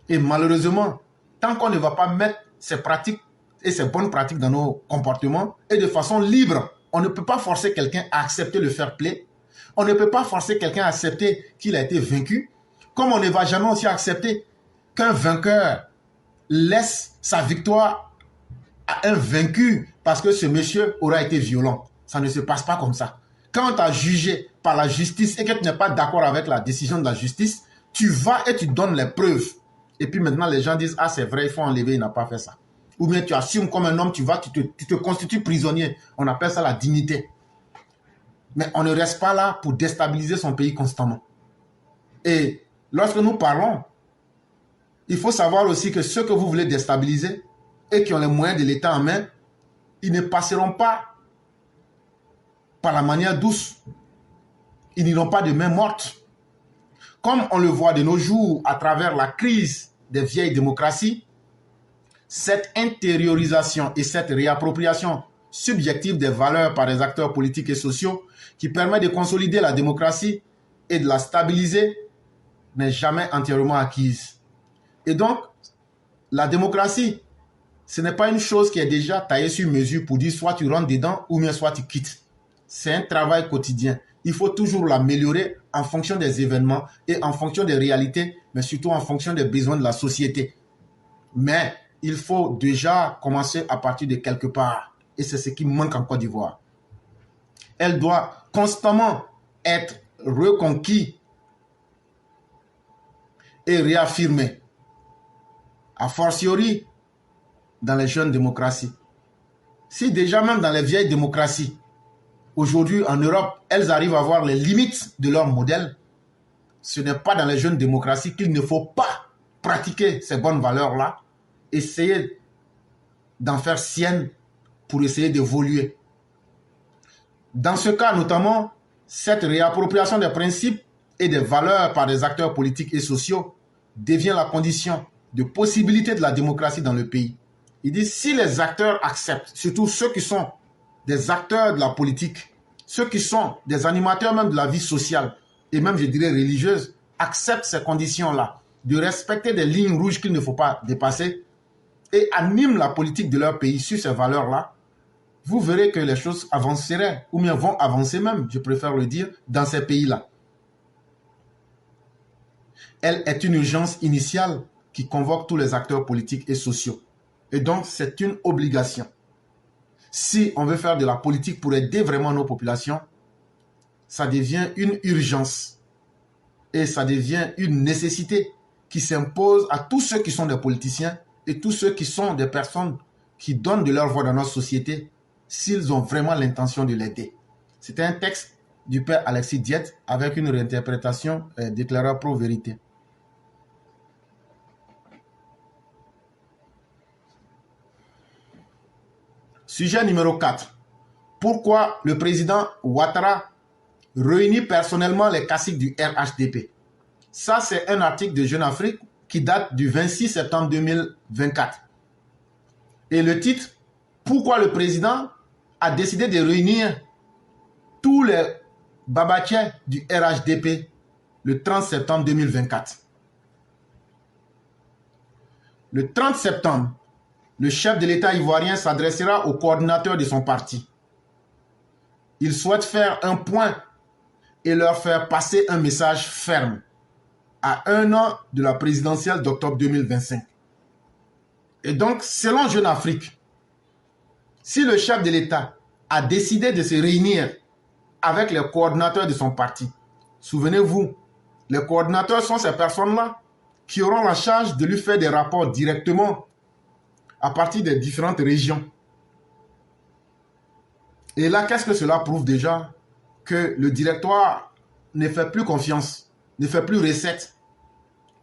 Et malheureusement, tant qu'on ne va pas mettre ces pratiques et ces bonnes pratiques dans nos comportements et de façon libre, on ne peut pas forcer quelqu'un à accepter le fair play. On ne peut pas forcer quelqu'un à accepter qu'il a été vaincu. Comme on ne va jamais aussi accepter qu'un vainqueur laisse sa victoire à un vaincu parce que ce monsieur aura été violent. Ça ne se passe pas comme ça. Quand on t'a jugé par la justice et que tu n'es pas d'accord avec la décision de la justice, tu vas et tu donnes les preuves. Et puis maintenant, les gens disent, ah c'est vrai, il faut enlever, il n'a pas fait ça. Ou bien tu assumes comme un homme, tu te constitues prisonnier. On appelle ça la dignité. Mais on ne reste pas là pour déstabiliser son pays constamment. Et lorsque nous parlons, il faut savoir aussi que ceux que vous voulez déstabiliser et qui ont les moyens de l'État en main, ils ne passeront pas par la manière douce. Ils n'iront pas de main morte. Comme on le voit de nos jours à travers la crise des vieilles démocraties, cette intériorisation et cette réappropriation subjective des valeurs par les acteurs politiques et sociaux qui permet de consolider la démocratie et de la stabiliser n'est jamais entièrement acquise. Et donc, la démocratie, ce n'est pas une chose qui est déjà taillée sur mesure pour dire soit tu rentres dedans ou bien soit tu quittes. C'est un travail quotidien. il faut toujours l'améliorer en fonction des événements et en fonction des réalités, mais surtout en fonction des besoins de la société. Mais il faut déjà commencer à partir de quelque part. Et c'est ce qui manque en Côte d'Ivoire. Elle doit constamment être reconquise et réaffirmée. A fortiori dans les jeunes démocraties. Si déjà même dans les vieilles démocraties, aujourd'hui en Europe, elles arrivent à voir les limites de leur modèle, ce n'est pas dans les jeunes démocraties qu'il ne faut pas pratiquer ces bonnes valeurs-là, essayer d'en faire sienne pour essayer d'évoluer. Dans ce cas notamment, cette réappropriation des principes et des valeurs par des acteurs politiques et sociaux devient la condition de possibilité de la démocratie dans le pays. Il dit si les acteurs acceptent, surtout ceux qui sont des acteurs de la politique, ceux qui sont des animateurs même de la vie sociale et même je dirais religieuse, acceptent ces conditions-là, de respecter des lignes rouges qu'il ne faut pas dépasser et animent la politique de leur pays sur ces valeurs-là, vous verrez que les choses avanceraient, ou bien vont avancer même, je préfère le dire, dans ces pays-là. Elle est une urgence initiale qui convoque tous les acteurs politiques et sociaux. Et donc, c'est une obligation. Si on veut faire de la politique pour aider vraiment nos populations, ça devient une urgence. Et ça devient une nécessité qui s'impose à tous ceux qui sont des politiciens et tous ceux qui sont des personnes qui donnent de leur voix dans notre société s'ils ont vraiment l'intention de l'aider. C'était un texte du père Alexis Diet avec une réinterprétation déclarée pro-vérité. Sujet numéro 4. Pourquoi le président Ouattara réunit personnellement les caciques du RHDP? Ça, c'est un article de Jeune Afrique qui date du 26 septembre 2024. Et le titre, pourquoi le président a décidé de réunir tous les babatiers du RHDP le 30 septembre 2024. Le 30 septembre, le chef de l'État ivoirien s'adressera au coordinateur de son parti. Il souhaite faire un point et leur faire passer un message ferme à un an de la présidentielle d'octobre 2025. Et donc, selon Jeune Afrique, si le chef de l'État a décidé de se réunir avec les coordinateurs de son parti, souvenez-vous, les coordinateurs sont ces personnes-là qui auront la charge de lui faire des rapports directement à partir des différentes régions. Et là, qu'est-ce que cela prouve déjà? Que le directoire ne fait plus confiance, ne fait plus recette.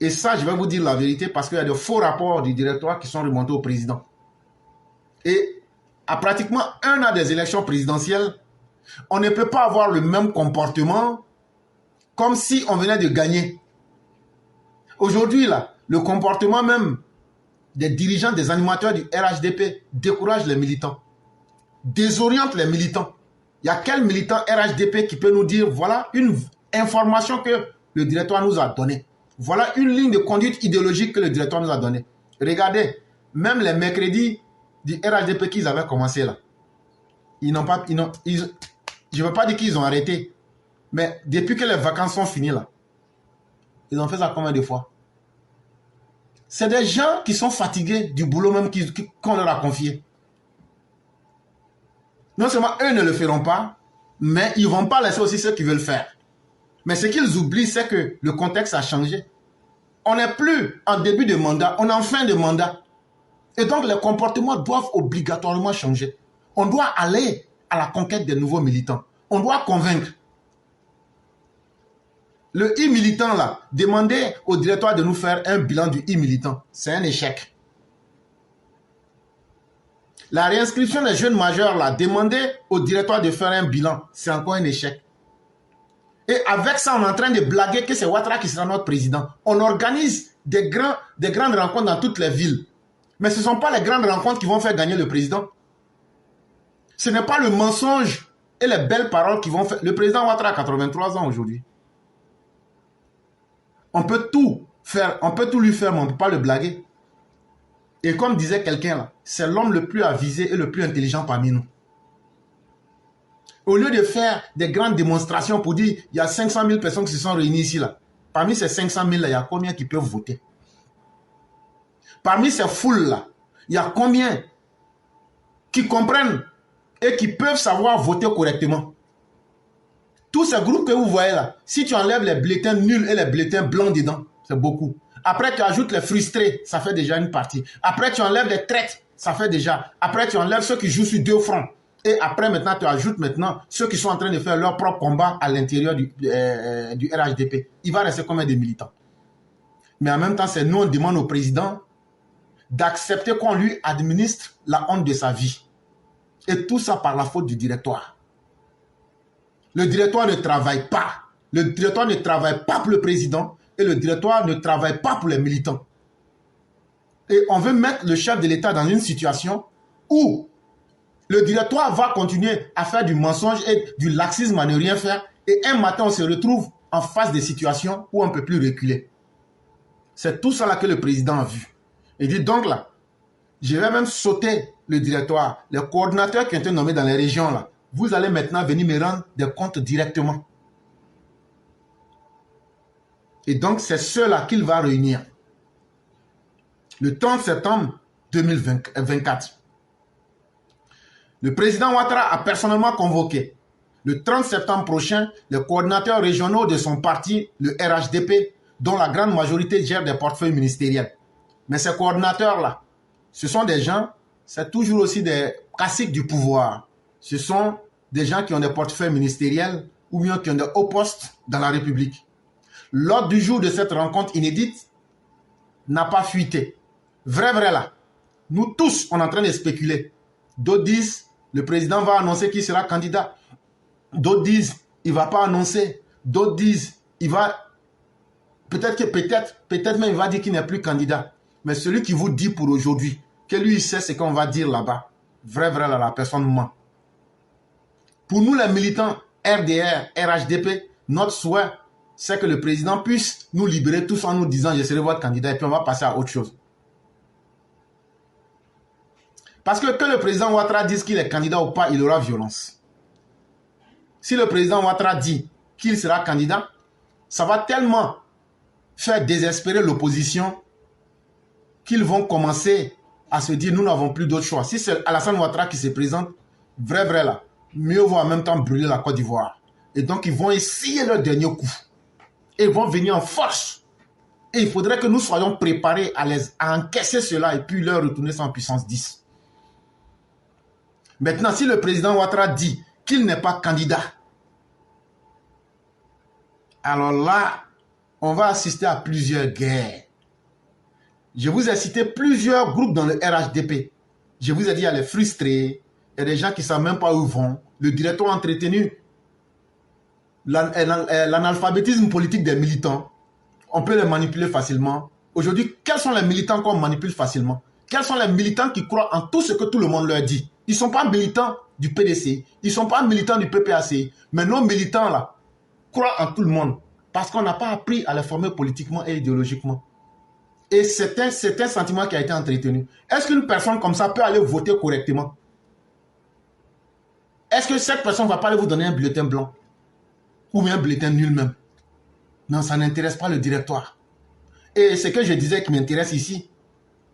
Et ça, je vais vous dire la vérité parce qu'il y a de faux rapports du directoire qui sont remontés au président. Et à pratiquement un an des élections présidentielles, on ne peut pas avoir le même comportement comme si on venait de gagner. Aujourd'hui, là, le comportement même des dirigeants, des animateurs du RHDP décourage les militants, désoriente les militants. Il y a quel militant RHDP qui peut nous dire, voilà une information que le directoire nous a donnée. Voilà une ligne de conduite idéologique que le directoire nous a donnée. Regardez, même les mercredis du RHDP qu'ils avaient commencé là, je ne veux pas dire qu'ils ont arrêté, mais depuis que les vacances sont finies là, ils ont fait ça combien de fois? C'est des gens qui sont fatigués du boulot même qu'on leur a confié. Non seulement eux ne le feront pas, mais ils ne vont pas laisser aussi ceux qui veulent faire. Mais ce qu'ils oublient, c'est que le contexte a changé. On n'est plus en début de mandat, on est en fin de mandat. Et donc les comportements doivent obligatoirement changer. On doit aller à la conquête des nouveaux militants. On doit convaincre. Le e-militant là, demander au directoire de nous faire un bilan du e-militant, c'est un échec. La réinscription des jeunes majeurs là, demander au directoire de faire un bilan, c'est encore un échec. Et avec ça, on est en train de blaguer que c'est Ouattara qui sera notre président. On organise des grandes rencontres dans toutes les villes. Mais ce ne sont pas les grandes rencontres qui vont faire gagner le président. Ce n'est pas le mensonge et les belles paroles qui vont faire... Le président Ouattara a 83 ans aujourd'hui. On peut tout faire, on peut tout lui faire, mais on ne peut pas le blaguer. Et comme disait quelqu'un là, c'est l'homme le plus avisé et le plus intelligent parmi nous. Au lieu de faire des grandes démonstrations pour dire il y a 500 000 personnes qui se sont réunies ici, là. Parmi ces 500 000 là, il y a combien qui peuvent voter? Parmi ces foules là, il y a combien qui comprennent et qui peuvent savoir voter correctement? Tous ces groupes que vous voyez là, si tu enlèves les bulletins nuls et les bulletins blancs dedans, c'est beaucoup. Après, tu ajoutes les frustrés, ça fait déjà une partie. Après, tu enlèves les traites, ça fait déjà. Après, tu enlèves ceux qui jouent sur deux fronts. Et après, maintenant, tu ajoutes maintenant ceux qui sont en train de faire leur propre combat à l'intérieur du RHDP. Il va rester combien de militants? Mais en même temps, c'est nous, on demande au président d'accepter qu'on lui administre la honte de sa vie. Et tout ça par la faute du directoire. Le directoire ne travaille pas. Le directoire ne travaille pas pour le président et le directoire ne travaille pas pour les militants. Et on veut mettre le chef de l'État dans une situation où le directoire va continuer à faire du mensonge et du laxisme à ne rien faire. Et un matin, on se retrouve en face des situations où on ne peut plus reculer. C'est tout ça là que le président a vu. Il dit donc là, je vais même sauter le directoire. Les coordinateurs qui ont été nommés dans les régions là, vous allez maintenant venir me rendre des comptes directement. Et donc, c'est ceux-là qu'il va réunir. Le 30 septembre 2024. Le président Ouattara a personnellement convoqué le 30 septembre prochain les coordinateurs régionaux de son parti, le RHDP, dont la grande majorité gère des portefeuilles ministériels. Mais ces coordinateurs-là, ce sont des gens, c'est toujours aussi des classiques du pouvoir. Ce sont des gens qui ont des portefeuilles ministériels ou bien qui ont des hauts postes dans la République. L'ordre du jour de cette rencontre inédite n'a pas fuité. Vrai là. Nous tous, on est en train de spéculer. D'autres disent, le président va annoncer qu'il sera candidat. D'autres disent, il ne va pas annoncer. D'autres disent, il va... Peut-être même il va dire qu'il n'est plus candidat. Mais celui qui vous dit pour aujourd'hui, que lui il sait ce qu'on va dire là-bas. Vrai là, la personne ment. Pour nous les militants RDR, RHDP, notre souhait, c'est que le président puisse nous libérer tous en nous disant je serai votre candidat et puis on va passer à autre chose. Parce que le président Ouattara dise qu'il est candidat ou pas, il aura violence. Si le président Ouattara dit qu'il sera candidat, ça va tellement faire désespérer l'opposition qu'ils vont commencer à se dire nous n'avons plus d'autre choix. Si c'est Alassane Ouattara qui se présente, vrai là, mieux vaut en même temps brûler la Côte d'Ivoire. Et donc ils vont essayer leur dernier coup. Et ils vont venir en force. Et il faudrait que nous soyons préparés à encaisser cela et puis leur retourner ça en puissance 10. Maintenant, si le président Ouattara dit qu'il n'est pas candidat, alors là, on va assister à plusieurs guerres. Je vous ai cité plusieurs groupes dans le RHDP. Je vous ai dit, il y a les frustrés, il y a des gens qui ne savent même pas où ils vont. Le directeur a entretenu l'analphabétisme politique des militants. On peut les manipuler facilement. Aujourd'hui, quels sont les militants qu'on manipule facilement? Quels sont les militants qui croient en tout ce que tout le monde leur dit? Ils ne sont pas militants du PDC, ils ne sont pas militants du PPAC, mais nos militants là croient en tout le monde parce qu'on n'a pas appris à les former politiquement et idéologiquement. Et c'est un sentiment qui a été entretenu. Est-ce qu'une personne comme ça peut aller voter correctement? Est-ce que cette personne ne va pas aller vous donner un bulletin blanc? Ou bien un bulletin nul même? Non, ça n'intéresse pas le directoire. Et ce que je disais qui m'intéresse ici,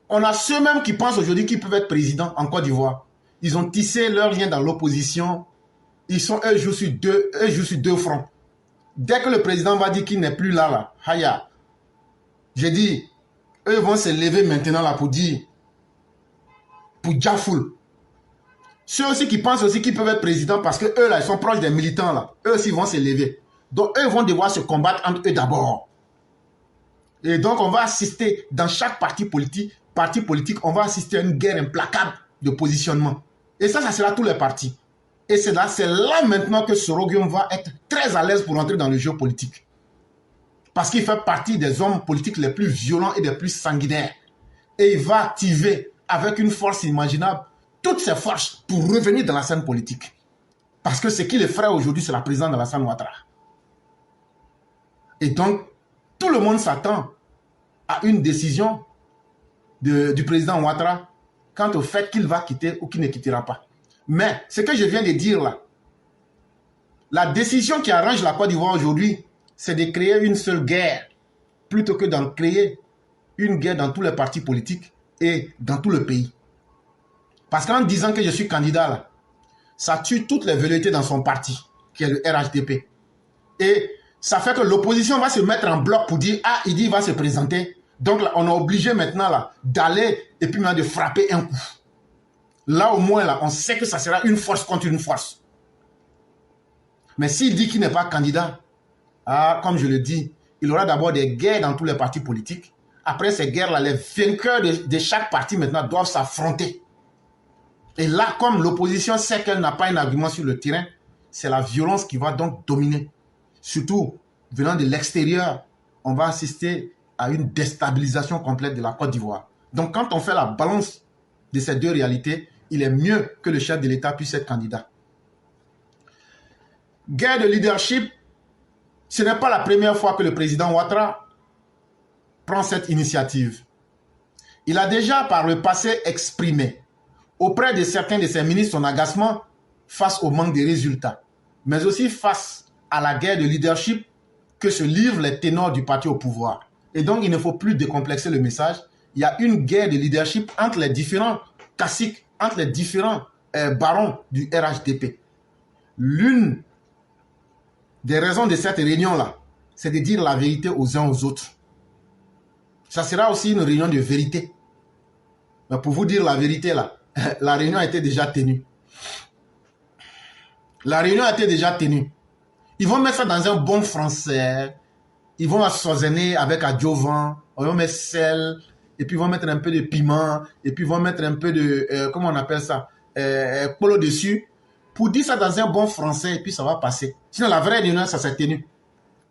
on a ceux-mêmes qui pensent aujourd'hui qu'ils peuvent être présidents en Côte d'Ivoire. Ils ont tissé leur lien dans l'opposition. Eux jouent sur deux fronts. Dès que le président va dire qu'il n'est plus là, Haya, j'ai dit, eux vont se lever maintenant là pour dire, pour Djafoul. Ceux aussi qui pensent aussi qu'ils peuvent être présidents parce que eux là, ils sont proches des militants là. Eux aussi vont se lever. Donc eux vont devoir se combattre entre eux d'abord. Et donc on va assister dans chaque parti politique, on va assister à une guerre implacable de positionnement. Et ça sera tous les partis. Et c'est là maintenant que Soroguium va être très à l'aise pour entrer dans le jeu politique. Parce qu'il fait partie des hommes politiques les plus violents et les plus sanguinaires. Et il va activer avec une force inimaginable toutes ses forces pour revenir dans la scène politique. Parce que ce qui le ferait aujourd'hui, c'est la présidence de Alassane Ouattara. Et donc, tout le monde s'attend à une décision du président Ouattara quant au fait qu'il va quitter ou qu'il ne quittera pas. Mais ce que je viens de dire là, La décision qui arrange la Côte d'Ivoire aujourd'hui, c'est de créer une seule guerre, plutôt que d'en créer une guerre dans tous les partis politiques et dans tout le pays. Parce qu'en disant que je suis candidat, là, ça tue toutes les velléités dans son parti, qui est le RHDP. Et ça fait que l'opposition va se mettre en bloc pour dire, ah, il dit, il va se présenter. Donc là, on est obligé maintenant là d'aller et puis maintenant de frapper un coup. Là, au moins, là, on sait que ça sera une force contre une force. Mais s'il dit qu'il n'est pas candidat, ah, comme je le dis, il aura d'abord des guerres dans tous les partis politiques. Après ces guerres-là, les vainqueurs de chaque parti maintenant doivent s'affronter. Et là, comme l'opposition sait qu'elle n'a pas un argument sur le terrain, c'est la violence qui va donc dominer. Surtout, venant de l'extérieur, on va assister à une déstabilisation complète de la Côte d'Ivoire. Donc, quand on fait la balance de ces deux réalités, il est mieux que le chef de l'État puisse être candidat. Guerre de leadership, ce n'est pas la première fois que le président Ouattara prend cette initiative. Il a déjà par le passé exprimé auprès de certains de ses ministres son agacement face au manque de résultats, mais aussi face à la guerre de leadership que se livrent les ténors du parti au pouvoir. Et donc, il ne faut plus décomplexer le message. Il y a une guerre de leadership entre les différents caciques, entre les différents barons du RHDP. L'une des raisons de cette réunion-là, c'est de dire la vérité aux uns aux autres. Ça sera aussi une réunion de vérité. Mais pour vous dire la vérité, là, la réunion a été déjà tenue. La réunion a été déjà tenue. Ils vont mettre ça dans un bon français. Ils vont assaisonner avec adjuvant. Ils vont mettre sel. Et puis ils vont mettre un peu de piment. Et puis ils vont mettre un peu de... comment on appelle ça, polo dessus. Pour dire ça dans un bon français. Et puis ça va passer. Sinon la vraie réunion, ça s'est tenu.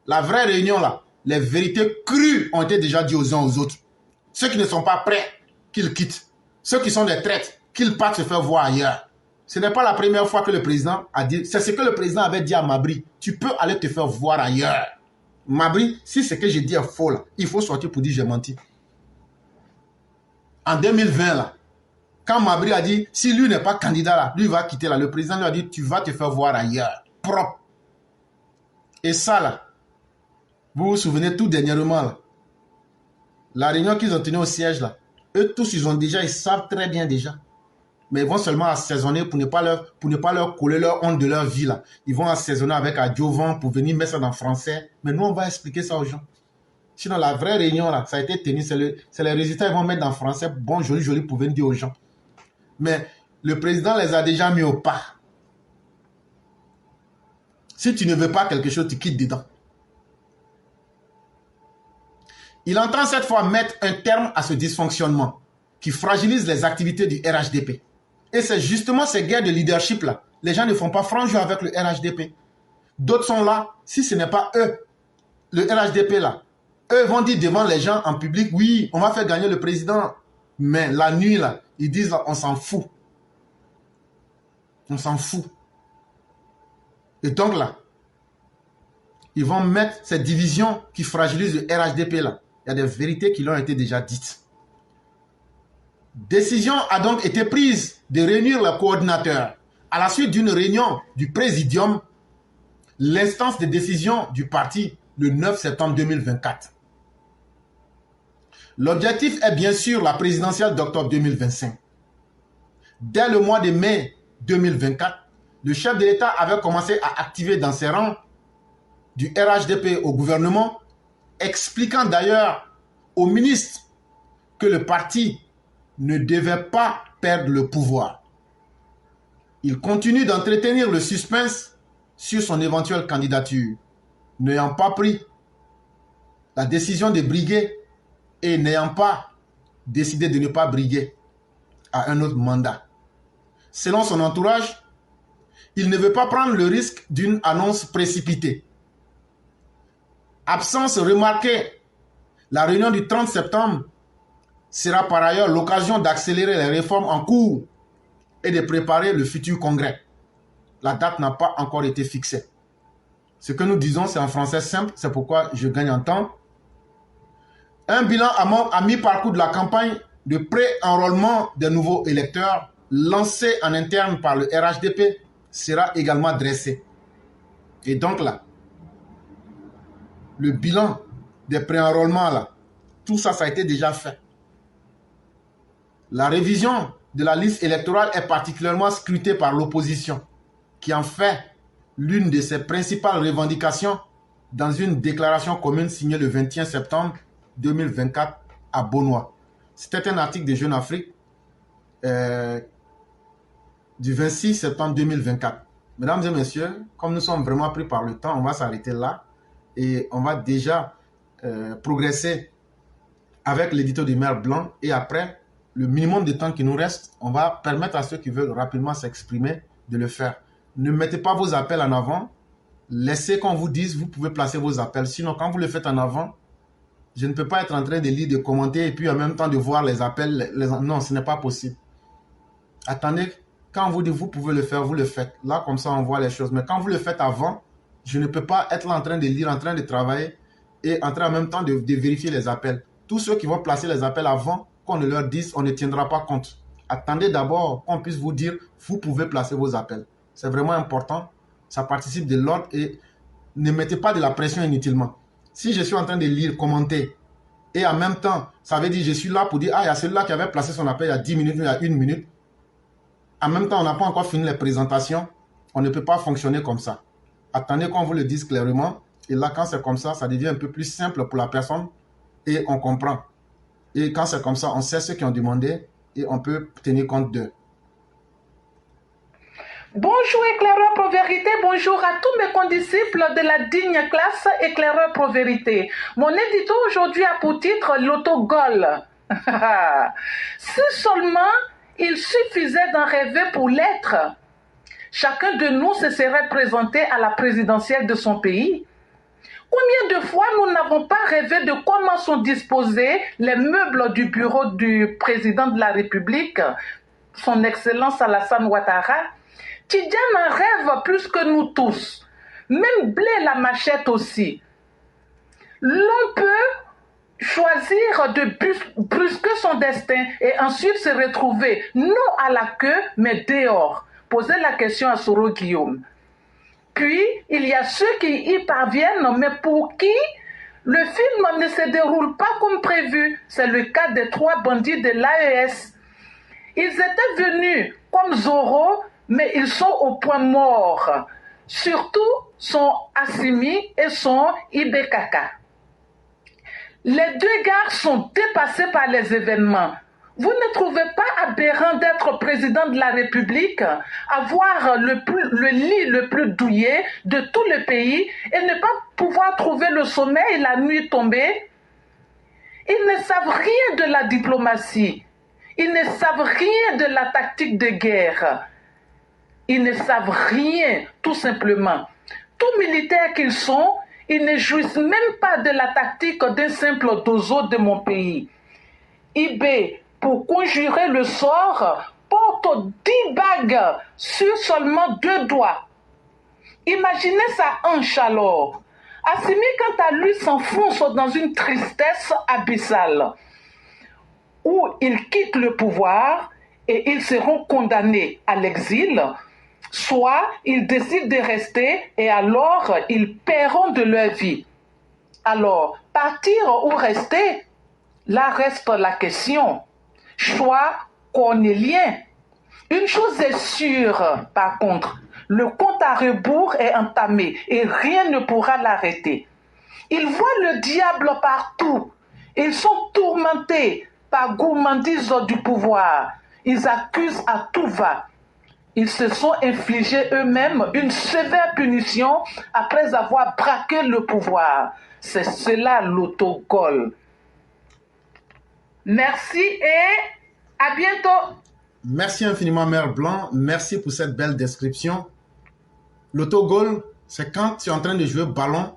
La vraie réunion là, les vérités crues ont été déjà dites aux uns aux autres. Ceux qui ne sont pas prêts, qu'ils quittent. Ceux qui sont des traîtres, qu'ils partent se faire voir ailleurs. Ce n'est pas la première fois que le président a dit... C'est ce que le président avait dit à Mabry. Tu peux aller te faire voir ailleurs. Mabry, si ce que j'ai dit est faux, là, il faut sortir pour dire j'ai menti. En 2020, là, quand Mabry a dit, si lui n'est pas candidat, là, lui va quitter, là, le président lui a dit, tu vas te faire voir ailleurs. Propre. Et ça, là, vous vous souvenez tout dernièrement, là, la réunion qu'ils ont tenue au siège, là, eux tous, ils savent très bien déjà. Mais ils vont seulement assaisonner pour ne pas leur coller leur honte de leur vie, là. Ils vont assaisonner avec adjuvant pour venir mettre ça dans le français. Mais nous, on va expliquer ça aux gens. Sinon, la vraie réunion, là, ça a été tenu. C'est les résultats qu'ils vont mettre dans le français. Bon, joli, joli, pour venir dire aux gens. Mais le président les a déjà mis au pas. Si tu ne veux pas quelque chose, tu quittes dedans. Il entend cette fois mettre un terme à ce dysfonctionnement qui fragilise les activités du RHDP. Et c'est justement ces guerres de leadership-là. Les gens ne font pas franc jeu avec le RHDP. D'autres sont là. Si ce n'est pas eux, le RHDP là, eux vont dire devant les gens en public, oui, on va faire gagner le président. Mais la nuit là, ils disent là, on s'en fout. On s'en fout. Et donc là, ils vont mettre cette division qui fragilise le RHDP là. Il y a des vérités qui leur ont été déjà dites. Décision a donc été prise de réunir les coordinateurs. À la suite d'une réunion du Présidium, l'instance de décision du parti le 9 septembre 2024. L'objectif est bien sûr la présidentielle d'octobre 2025. Dès le mois de mai 2024, le chef de l'État avait commencé à activer dans ses rangs du RHDP au gouvernement, expliquant d'ailleurs au ministre que le parti ne devait pas perdre le pouvoir. Il continue d'entretenir le suspense sur son éventuelle candidature, n'ayant pas pris la décision de briguer et n'ayant pas décidé de ne pas briguer à un autre mandat. Selon son entourage, il ne veut pas prendre le risque d'une annonce précipitée. Absence remarquée, la réunion du 30 septembre sera par ailleurs l'occasion d'accélérer les réformes en cours et de préparer le futur congrès. La date n'a pas encore été fixée. Ce que nous disons, c'est en français simple, c'est pourquoi je gagne en temps. Un bilan à mi-parcours de la campagne de pré-enrôlement des nouveaux électeurs lancé en interne par le RHDP sera également dressé. Et donc là, le bilan des préenrôlements là, tout ça, ça a été déjà fait. La révision de la liste électorale est particulièrement scrutée par l'opposition, qui en fait l'une de ses principales revendications dans une déclaration commune signée le 21 septembre 2024 à Beaunois. C'était un article de Jeune Afrique du 26 septembre 2024. Mesdames et messieurs, comme nous sommes vraiment pris par le temps, on va s'arrêter là et on va déjà progresser avec l'édito du maire Blanc et après, le minimum de temps qui nous reste, on va permettre à ceux qui veulent rapidement s'exprimer de le faire. Ne mettez pas vos appels en avant. Laissez qu'on vous dise, vous pouvez placer vos appels. Sinon, quand vous le faites en avant, je ne peux pas être en train de lire, de commenter et puis en même temps de voir les appels. Non, ce n'est pas possible. Attendez, quand on vous dit vous pouvez le faire, vous le faites. Là, comme ça, on voit les choses. Mais quand vous le faites avant, je ne peux pas être là en train de lire, en train de travailler et en train en même temps de vérifier les appels. Tous ceux qui vont placer les appels avant, qu'on ne leur dise, on ne tiendra pas compte. Attendez d'abord qu'on puisse vous dire, vous pouvez placer vos appels. C'est vraiment important. Ça participe de l'ordre et ne mettez pas de la pression inutilement. Si je suis en train de lire, commenter, et en même temps, ça veut dire je suis là pour dire, ah, il y a celui-là qui avait placé son appel il y a 10 minutes, il y a 1 minute. En même temps, on n'a pas encore fini les présentations. On ne peut pas fonctionner comme ça. Attendez qu'on vous le dise clairement. Et là, quand c'est comme ça, ça devient un peu plus simple pour la personne et on comprend. Et quand c'est comme ça, on sait ceux qui ont demandé et on peut tenir compte d'eux. Bonjour éclaireur pro-vérité, bonjour à tous mes condisciples de la digne classe éclaireur pro-vérité. Mon édito aujourd'hui a pour titre l'autogol. Si seulement il suffisait d'en rêver pour l'être, chacun de nous se serait présenté à la présidentielle de son pays. Combien de fois nous n'avons pas rêvé de comment sont disposés les meubles du bureau du président de la République, son Excellence Alassane Ouattara. Tidjane en rêve plus que nous tous. Même Blé la machette aussi. L'on peut choisir de brusquer son destin et ensuite se retrouver non à la queue mais dehors. Posez la question à Soro Guillaume. Puis, il y a ceux qui y parviennent, mais pour qui le film ne se déroule pas comme prévu. C'est le cas des 3 bandits de l'AES. Ils étaient venus comme Zorro, mais ils sont au point mort. Surtout son Assimi et son Ibekaka. Les 2 gars sont dépassés par les événements. Vous ne trouvez pas aberrant d'être président de la République, avoir le lit le plus douillet de tout le pays et ne pas pouvoir trouver le sommeil la nuit tombée? Ils ne savent rien de la diplomatie. Ils ne savent rien de la tactique de guerre. Ils ne savent rien, tout simplement. Tout militaires qu'ils sont, ils ne jouissent même pas de la tactique d'un simple dozo de mon pays. IB, pour conjurer le sort, porte 10 bagues sur seulement 2 doigts. Imaginez sa hanche alors. Assimi, quant à lui, s'enfonce dans une tristesse abyssale, où ils quittent le pouvoir et ils seront condamnés à l'exil, soit ils décident de rester et alors ils paieront de leur vie. Alors, partir ou rester? Là reste la question. Choix cornélien. Une chose est sûre, par contre, le compte à rebours est entamé et rien ne pourra l'arrêter. Ils voient le diable partout. Ils sont tourmentés par gourmandise du pouvoir. Ils accusent à tout va. Ils se sont infligés eux-mêmes une sévère punition après avoir braqué le pouvoir. C'est cela l'autogol. Merci et à bientôt. Merci infiniment, Mère Blanc. Merci pour cette belle description. L'autogol, c'est quand tu es en train de jouer ballon,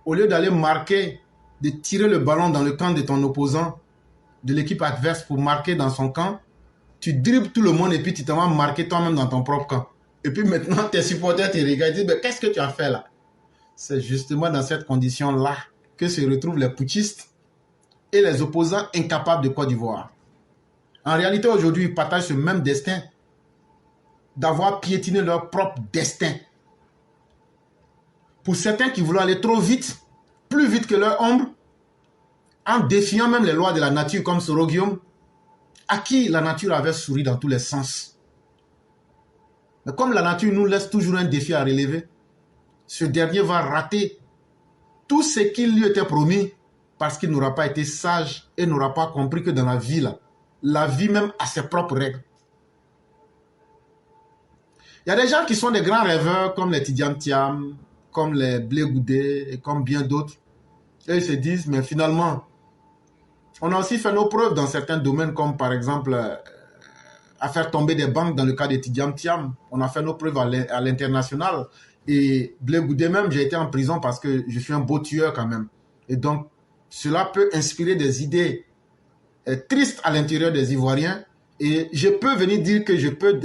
au lieu d'aller marquer, de tirer le ballon dans le camp de ton opposant, de l'équipe adverse pour marquer dans son camp, tu dribbles tout le monde et puis tu t'en vas marquer toi-même dans ton propre camp. Et puis maintenant, tes supporters te regardent et disent, mais qu'est-ce que tu as fait là? C'est justement dans cette condition-là que se retrouvent les putschistes et les opposants incapables de Côte d'Ivoire. En réalité, aujourd'hui, ils partagent ce même destin d'avoir piétiné leur propre destin. pour certains qui voulaient aller trop vite, plus vite que leur ombre, en défiant même les lois de la nature comme Soro Guillaume, à qui la nature avait souri dans tous les sens. Mais comme la nature nous laisse toujours un défi à relever, ce dernier va rater tout ce qui lui était promis parce qu'il n'aura pas été sage et n'aura pas compris que dans la vie, là, la vie même a ses propres règles. Il y a des gens qui sont des grands rêveurs comme les Tidiane Thiam, comme les Blé Goudé et comme bien d'autres. Et ils se disent, mais finalement, on a aussi fait nos preuves dans certains domaines comme par exemple à faire tomber des banques dans le cas de Tidiane Thiam. On a fait nos preuves à l'international. Et Blé Goudé même, j'ai été en prison parce que je suis un beau tueur quand même. Et donc, cela peut inspirer des idées tristes à l'intérieur des Ivoiriens. Et je peux venir dire que je peux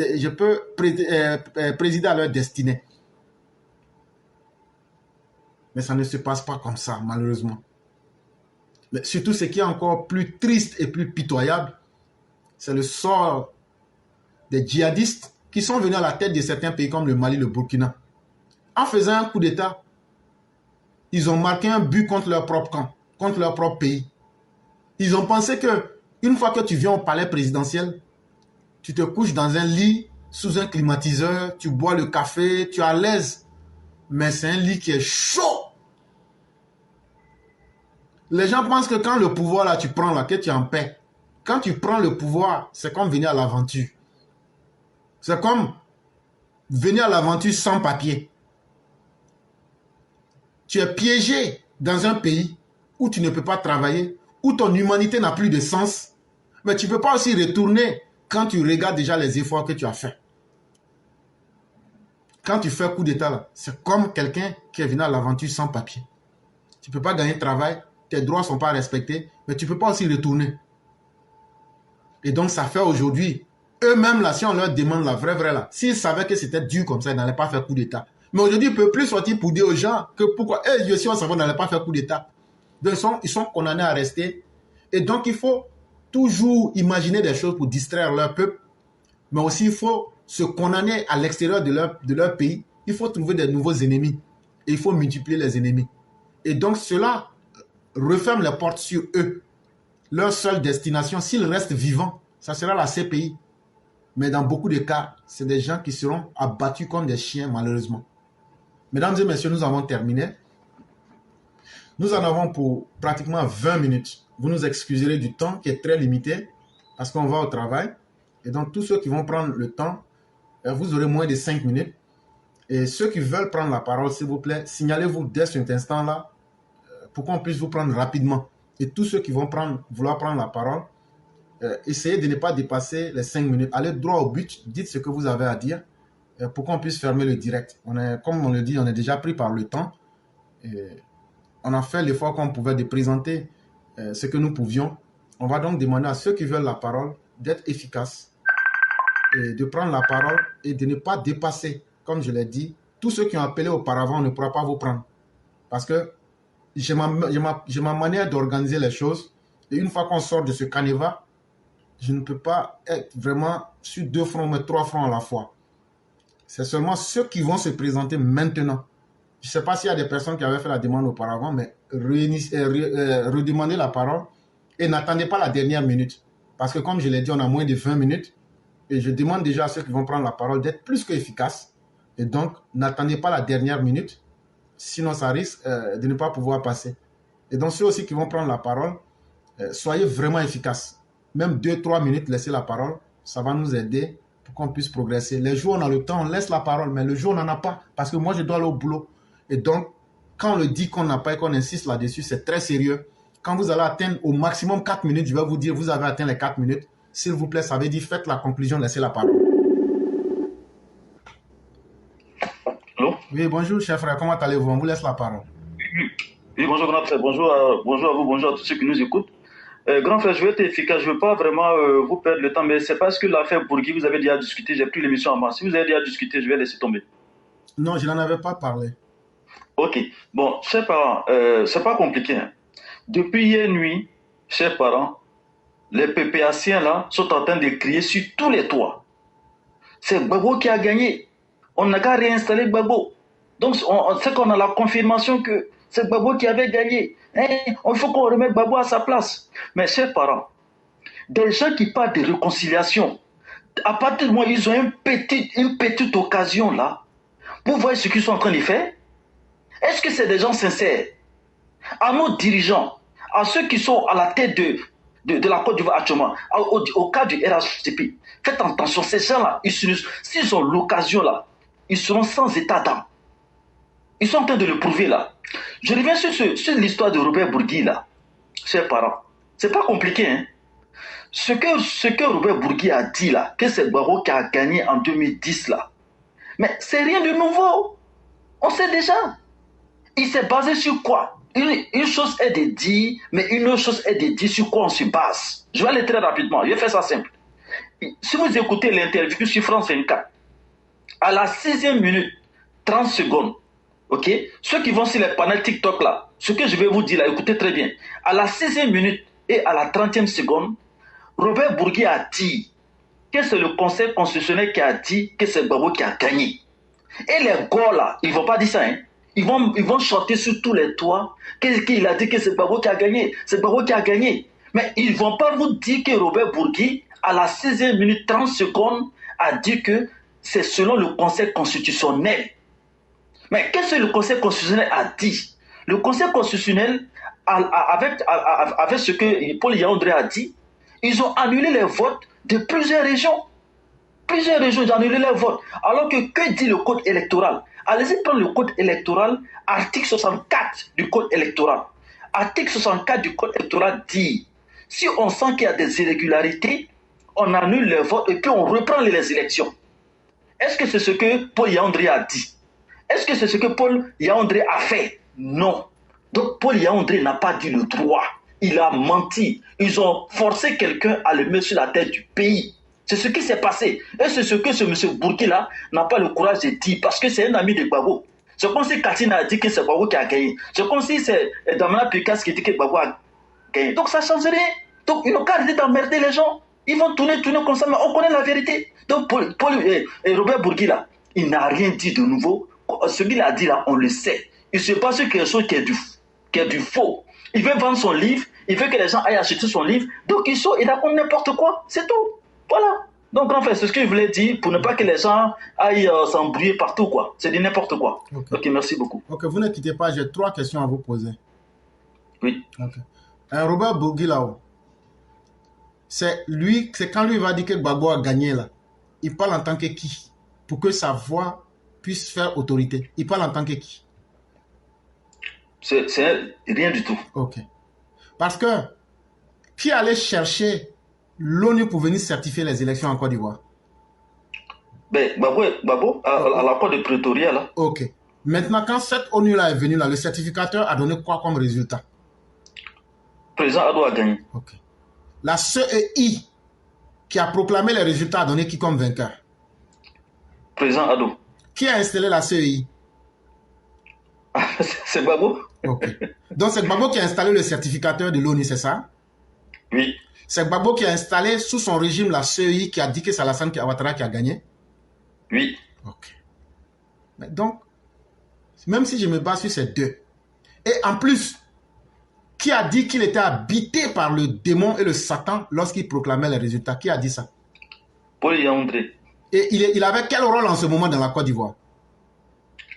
présider à leur destinée. Mais ça ne se passe pas comme ça, malheureusement. Mais surtout, ce qui est encore plus triste et plus pitoyable, c'est le sort des djihadistes qui sont venus à la tête de certains pays comme le Mali, le Burkina. En faisant un coup d'État, ils ont marqué un but contre leur propre camp, contre leur propre pays. Ils ont pensé que une fois que tu viens au palais présidentiel, tu te couches dans un lit sous un climatiseur, tu bois le café, tu es à l'aise. Mais c'est un lit qui est chaud. Les gens pensent que quand le pouvoir, là, tu prends là, que tu es en paix. Quand tu prends le pouvoir, c'est comme venir à l'aventure. C'est comme venir à l'aventure sans papier. Tu es piégé dans un pays où tu ne peux pas travailler, où ton humanité n'a plus de sens, mais tu ne peux pas aussi retourner quand tu regardes déjà les efforts que tu as faits. Quand tu fais un coup d'État, c'est comme quelqu'un qui est venu à l'aventure sans papier. Tu ne peux pas gagner de travail, tes droits ne sont pas respectés, mais tu ne peux pas aussi retourner. Et donc, ça fait aujourd'hui, eux-mêmes, là, si on leur demande la vraie, là, s'ils savaient que c'était dur comme ça, ils n'allaient pas faire coup d'État. Mais aujourd'hui, ils ne peuvent plus sortir pour dire aux gens que pourquoi eux, si on savait, on n'allait pas faire coup d'État. Donc, ils sont condamnés à rester. Et donc, il faut toujours imaginer des choses pour distraire leur peuple, mais aussi, il faut se condamner à l'extérieur de leur pays. Il faut trouver des nouveaux ennemis. Et il faut multiplier les ennemis. Et donc, cela referme les portes sur eux. Leur seule destination, s'ils restent vivants, ça sera la CPI. Mais dans beaucoup de cas, c'est des gens qui seront abattus comme des chiens, malheureusement. Mesdames et messieurs, nous avons terminé. Nous en avons pour pratiquement 20 minutes. Vous nous excuserez du temps qui est très limité parce qu'on va au travail. Et donc, tous ceux qui vont prendre le temps, vous aurez moins de 5 minutes. Et ceux qui veulent prendre la parole, s'il vous plaît, signalez-vous dès cet instant-là pour qu'on puisse vous prendre rapidement. Et tous ceux qui vont vouloir prendre la parole, essayez de ne pas dépasser les 5 minutes. Allez droit au but, dites ce que vous avez à dire pour qu'on puisse fermer le direct. Comme on le dit, on est déjà pris par le temps. Et on a fait l'effort qu'on pouvait de présenter ce que nous pouvions. On va donc demander à ceux qui veulent la parole d'être efficaces et de prendre la parole et de ne pas dépasser, comme je l'ai dit, tous ceux qui ont appelé auparavant, on ne pourra pas vous prendre. Parce que j'ai ma manière d'organiser les choses. Et une fois qu'on sort de ce canevas, je ne peux pas être vraiment sur 2 fronts, mais 3 fronts à la fois. C'est seulement ceux qui vont se présenter maintenant. Je ne sais pas s'il y a des personnes qui avaient fait la demande auparavant, mais redemandez la parole et n'attendez pas la dernière minute. Parce que comme je l'ai dit, on a moins de 20 minutes. Et je demande déjà à ceux qui vont prendre la parole d'être plus qu'efficaces. Et donc, n'attendez pas la dernière minute. Sinon, ça risque de ne pas pouvoir passer. Et donc, ceux aussi qui vont prendre la parole, soyez vraiment efficaces. Même 2-3 minutes, laissez la parole. Ça va nous aider pour qu'on puisse progresser. Les jours, on a le temps, on laisse la parole. Mais le jour, on n'en a pas. Parce que moi, je dois aller au boulot. Et donc, quand on le dit qu'on n'a pas et qu'on insiste là-dessus, c'est très sérieux. Quand vous allez atteindre au maximum 4 minutes, je vais vous dire, vous avez atteint les 4 minutes. S'il vous plaît, ça veut dire, faites la conclusion, laissez la parole. Allô? Oui, bonjour, cher frère, comment allez-vous? On vous laisse la parole. Oui, bonjour, grand frère. Bonjour à vous, bonjour à tous ceux qui nous écoutent. Grand frère, je vais être efficace, je ne veux pas vraiment vous perdre le temps, mais c'est parce que l'affaire Bourgui, vous avez déjà discuté, j'ai pris l'émission en main. Si vous avez déjà discuté, je vais laisser tomber. Non, je n'en avais pas parlé. Ok. Bon, chers parents, c'est pas compliqué. Hein. Depuis hier nuit, chers parents, les PPAciens là sont en train de crier sur tous les toits. C'est Gbagbo qui a gagné. On n'a qu'à réinstaller Gbagbo. Donc, on sait qu'on a la confirmation que c'est Gbagbo qui avait gagné. Hein? Il faut qu'on remette Gbagbo à sa place. Mais chers parents, des gens qui parlent de réconciliation, à partir du moment où ils ont une petite occasion là, vous voyez ce qu'ils sont en train de faire? Est-ce que c'est des gens sincères? À nos dirigeants, à ceux qui sont à la tête de la Côte d'Ivoire actuellement, au cas du RHCP, faites attention, ces gens-là, s'ils ont l'occasion là, ils seront sans état d'âme. Ils sont en train de le prouver là. Je reviens sur l'histoire de Robert Bourgui là, chers parents. C'est pas compliqué, hein. Ce que Robert Bourgui a dit là, que c'est Gbagbo qui a gagné en 2010 là, mais c'est rien de nouveau. On sait déjà. Il s'est basé sur quoi? Une chose est de dire, mais une autre chose est de dire sur quoi on se base. Je vais aller très rapidement, je vais faire ça simple. Si vous écoutez l'interview sur France 24, à la 6e minute, 30 secondes, ok? Ceux qui vont sur les panels TikTok là, ce que je vais vous dire là, écoutez très bien. À la 6e minute et à la 30e seconde, Robert Bourgui a dit que c'est le Conseil constitutionnel qui a dit que c'est Gbagbo qui a gagné. Et les gars là, ils ne vont pas dire ça, hein. Ils vont chanter sur tous les toits qu'il a dit que c'est Gbagbo qui a gagné. C'est Gbagbo qui a gagné. Mais ils ne vont pas vous dire que Robert Bourgui, à la 6e minute 30 secondes, a dit que c'est selon le Conseil constitutionnel. Mais qu'est-ce que le Conseil constitutionnel a dit? Le Conseil constitutionnel, avec ce que Paul Yaoundé a dit, ils ont annulé les votes de plusieurs régions. Plusieurs régions ont annulé les votes. Alors que dit le code électoral? Allez-y prendre le code électoral, article 64 du code électoral. Article 64 du code électoral dit, si on sent qu'il y a des irrégularités, on annule les votes et puis on reprend les élections. Est-ce que c'est ce que Paul Yaoundé a dit? Est-ce que c'est ce que Paul Yaoundé a fait? Non. Donc Paul Yaoundé n'a pas dit le droit. Il a menti. Ils ont forcé quelqu'un à le mettre sur la tête du pays. C'est ce qui s'est passé. Et c'est ce que ce M. Bourgui là n'a pas le courage de dire parce que c'est un ami de Gbagbo. C'est comme si Katina a dit que c'est Gbagbo qui a gagné. C'est comme si c'est Damana Pikas qui dit que Gbagbo a gagné. Donc ça ne change rien. Donc ils n'ont qu'à arrêter d'emmerder les gens. Ils vont tourner comme ça, mais on connaît la vérité. Donc et Robert Bourgui là, il n'a rien dit de nouveau. Ce qu'il a dit là, on le sait. Il se passe quelque chose qui est du faux. Il veut vendre son livre, il veut que les gens aillent acheter son livre. Donc il raconte n'importe quoi. C'est tout. Voilà. Donc, en fait, c'est ce que je voulais dire pour ne pas que les gens aillent s'embrouiller partout, quoi. C'est du n'importe quoi. Ok, merci beaucoup. Ok, vous ne quittez pas, j'ai 3 questions à vous poser. Oui. Ok. Robert Bourgui, là-haut, c'est quand lui va dire que Gbagbo a gagné, là, il parle en tant que qui? Pour que sa voix puisse faire autorité. Il parle en tant que qui? C'est rien du tout. Ok. Parce que, qui allait chercher l'ONU pour venir certifier les élections en Côte d'Ivoire? Ben, Gbagbo à l'accord de Pretoria, là. Ok. Maintenant, quand cette ONU-là est venue, là, le certificateur a donné quoi comme résultat? Président Addo a gagné. Ok. La CEI qui a proclamé les résultats a donné qui comme vainqueur? Président Addo. Qui a installé la CEI? C'est Gbagbo. Ok. Donc c'est Gbagbo qui a installé le certificateur de l'ONU, c'est ça? Oui. C'est Gbagbo qui a installé sous son régime la CEI qui a dit que c'est Alassane Ouattara qui a gagné? Oui. Ok. Mais donc, même si je me base sur ces deux, et en plus, qui a dit qu'il était habité par le démon et le Satan lorsqu'il proclamait les résultats? Qui a dit ça? Paul Yaoundé. Et il avait quel rôle en ce moment dans la Côte d'Ivoire?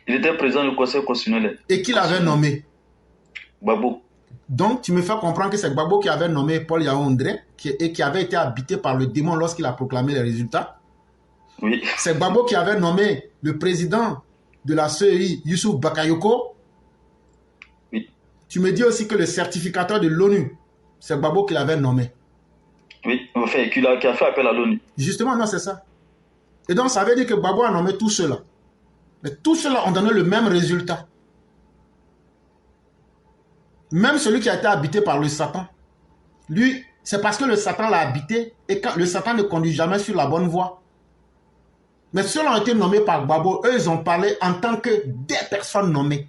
Il était président du Conseil constitutionnel. Et qui l'avait nommé? Gbagbo. Donc, tu me fais comprendre que c'est Gbagbo qui avait nommé Paul Yaoundé et qui avait été habité par le démon lorsqu'il a proclamé les résultats. Oui. C'est Gbagbo qui avait nommé le président de la CEI, Youssouf Bakayoko. Oui. Tu me dis aussi que le certificateur de l'ONU, c'est Gbagbo qui l'avait nommé. Oui, enfin, qui a fait appel à l'ONU. Justement, non, c'est ça. Et donc, ça veut dire que Gbagbo a nommé tous ceux-là. Mais tous ceux-là ont donné le même résultat. Même celui qui a été habité par le Satan, lui, c'est parce que le Satan l'a habité et quand le Satan ne conduit jamais sur la bonne voie. Mais ceux-là ont été nommés par Gbagbo, eux, ils ont parlé en tant que des personnes nommées.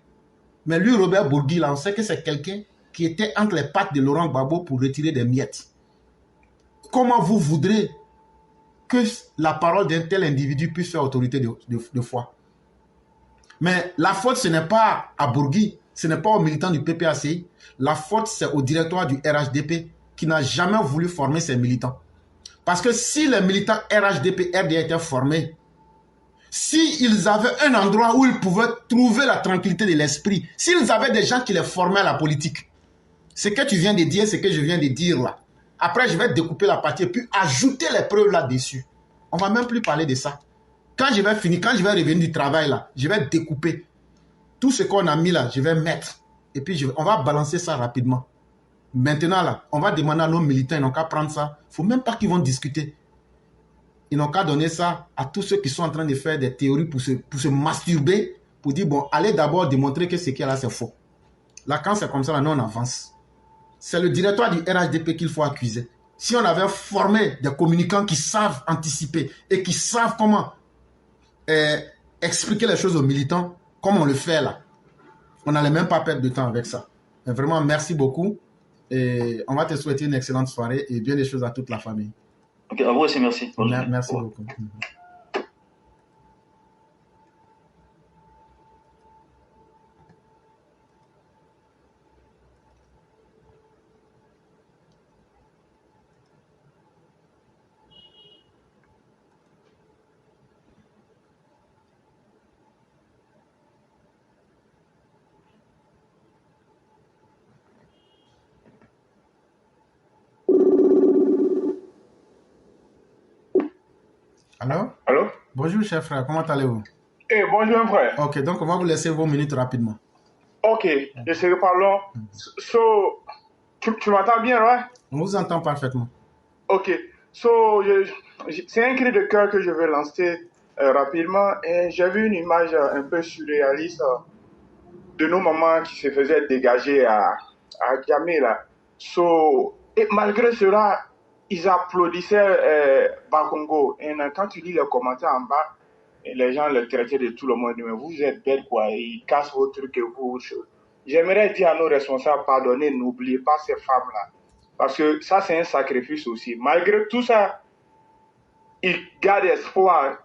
Mais lui, Robert Bourgui, là, on sait que c'est quelqu'un qui était entre les pattes de Laurent Gbagbo pour retirer des miettes. Comment vous voudrez que la parole d'un tel individu puisse faire autorité de foi? Mais la faute, ce n'est pas à Bourgui, ce n'est pas aux militants du PPACI. La faute, c'est au directoire du RHDP qui n'a jamais voulu former ses militants. Parce que si les militants RHDP, RDA étaient formés, s'ils avaient un endroit où ils pouvaient trouver la tranquillité de l'esprit, s'ils avaient des gens qui les formaient à la politique, ce que tu viens de dire, ce que je viens de dire là, après je vais découper la partie et puis ajouter les preuves là-dessus. On ne va même plus parler de ça. Quand je vais finir, quand je vais revenir du travail là, je vais découper. Tout ce qu'on a mis là, je vais mettre. Et puis on va balancer ça rapidement. Maintenant là, on va demander à nos militants, ils n'ont qu'à prendre ça. Il ne faut même pas qu'ils vont discuter. Ils n'ont qu'à donner ça à tous ceux qui sont en train de faire des théories pour se masturber, pour dire, bon, allez d'abord démontrer que ce qu'il y a là, c'est faux. Là, quand c'est comme ça, là, nous, on avance. C'est le directoire du RHDP qu'il faut accuser. Si on avait formé des communicants qui savent anticiper et qui savent comment expliquer les choses aux militants, comme on le fait là, on n'allait même pas perdre de temps avec ça. Mais vraiment, merci beaucoup. Et on va te souhaiter une excellente soirée et bien des choses à toute la famille. Ok, à vous aussi, merci. Merci beaucoup. Allô? Allô? Bonjour, cher frère, comment allez-vous? Eh, bonjour, frère. Ok, donc on va vous laisser vos minutes rapidement. Ok, je serai pas long. So, tu m'entends bien, ouais? On vous entend parfaitement. Ok, so, c'est un cri de cœur que je vais lancer rapidement. Et j'ai vu une image un peu surréaliste de nos mamans qui se faisaient dégager à Djamé, là. So, et malgré cela, ils applaudissaient Bakongo. Et quand tu lis les commentaires en bas, et les gens le traitaient de tout le monde. Mais vous êtes bêtes, quoi. Ils cassent vos trucs et vous. J'aimerais dire à nos responsables, pardonnez, n'oubliez pas ces femmes-là. Parce que ça, c'est un sacrifice aussi. Malgré tout ça, ils gardent espoir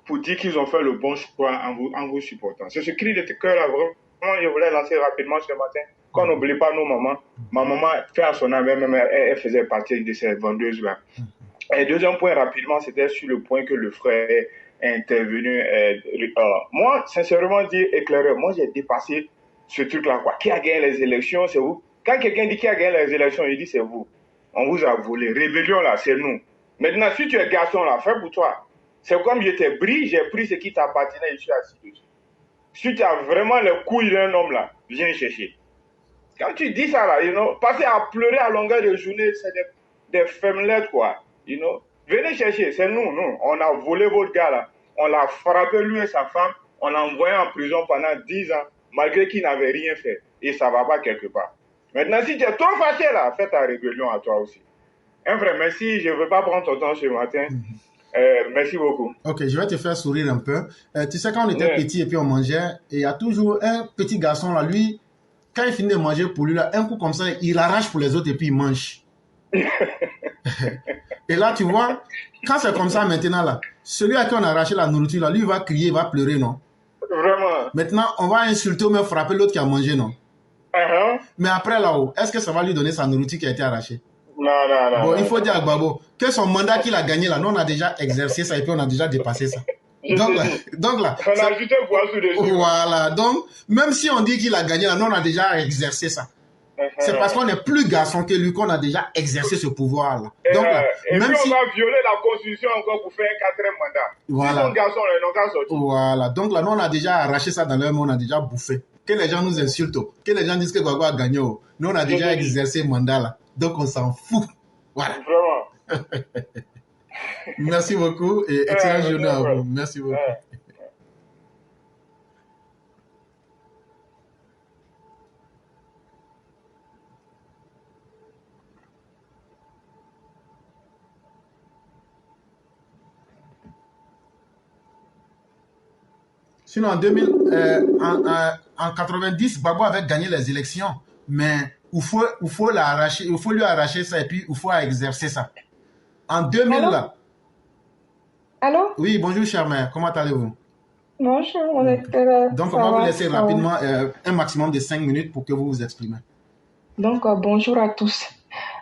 pour dire qu'ils ont fait le bon choix en vous supportant. C'est ce cri de cœur-là, vraiment, je voulais lancer rapidement ce matin. Qu'on n'oublie pas nos mamans. Ma maman, fait à son âme, elle faisait partie de ces vendeuses-là. Et deuxième point, rapidement, c'était sur le point que le frère est intervenu. Moi, sincèrement, dire éclaireur, moi, j'ai dépassé ce truc-là, quoi. Qui a gagné les élections, c'est vous. Quand quelqu'un dit qui a gagné les élections, il dit c'est vous. On vous a volé. Rébellion, là, c'est nous. Maintenant, si tu es garçon, là, fais pour toi. C'est comme j'étais bris, j'ai pris ce qui t'appartenait, je suis assis dessus. Si tu as vraiment les couilles d'un homme, là, viens chercher. Quand tu dis ça, là, passer à pleurer à longueur de journée, c'est des femmelettes, quoi. Venez chercher, c'est nous. On a volé votre gars, là. On l'a frappé, lui et sa femme. On l'a envoyé en prison pendant 10 ans, malgré qu'il n'avait rien fait. Et ça ne va pas quelque part. Maintenant, si tu es trop fâché, là, fais ta rébellion à toi aussi. Un frère, merci. Je ne veux pas prendre ton temps ce matin. Merci beaucoup. Ok, je vais te faire sourire un peu. Tu sais, quand on était petit et puis on mangeait, et il y a toujours un petit garçon, là, lui, quand il finit de manger pour lui, là, un coup comme ça, il arrache pour les autres et puis il mange. Et là, tu vois, quand c'est comme ça maintenant, là, celui à qui on a arraché la nourriture, là, lui, il va crier, il va pleurer, non? Vraiment. Maintenant, on va insulter ou même frapper l'autre qui a mangé, non? Mais après, là-haut, est-ce que ça va lui donner sa nourriture qui a été arrachée? Non. Bon, il faut dire à Gbagbo que son mandat qu'il a gagné, là, nous, on a déjà exercé ça et puis on a déjà dépassé ça. Donc là, on a ajouté quoi sous dessus. Voilà, donc, même si on dit qu'il a gagné, là, nous, on a déjà exercé ça. C'est parce qu'on est plus garçon que lui qu'on a déjà exercé ce pouvoir-là. Donc là, et même puis si on va violer la constitution encore pour faire un 4e mandat. Voilà. Si son garçon, là, ils n'ont qu'à sortir. Voilà, donc là, nous, on a déjà arraché ça dans leur main, on a déjà bouffé. Que les gens nous insultent, que les gens disent que Gbagbo a gagné, nous, on a déjà exercé le mandat là. Donc, on s'en fout. Voilà. Vraiment. Merci beaucoup et excellente journée à vous. Merci beaucoup. Sinon, en 90, Gbagbo avait gagné les élections, mais il faut lui arracher ça et puis il faut exercer ça. En 2000, Allô? là. Allô? Oui, bonjour, chère mère. Comment allez-vous? Bonjour, mon lecteur. Donc, Ça on va vous va, laisser ça va. rapidement un maximum de 5 minutes pour que vous vous exprimez. Donc, bonjour à tous.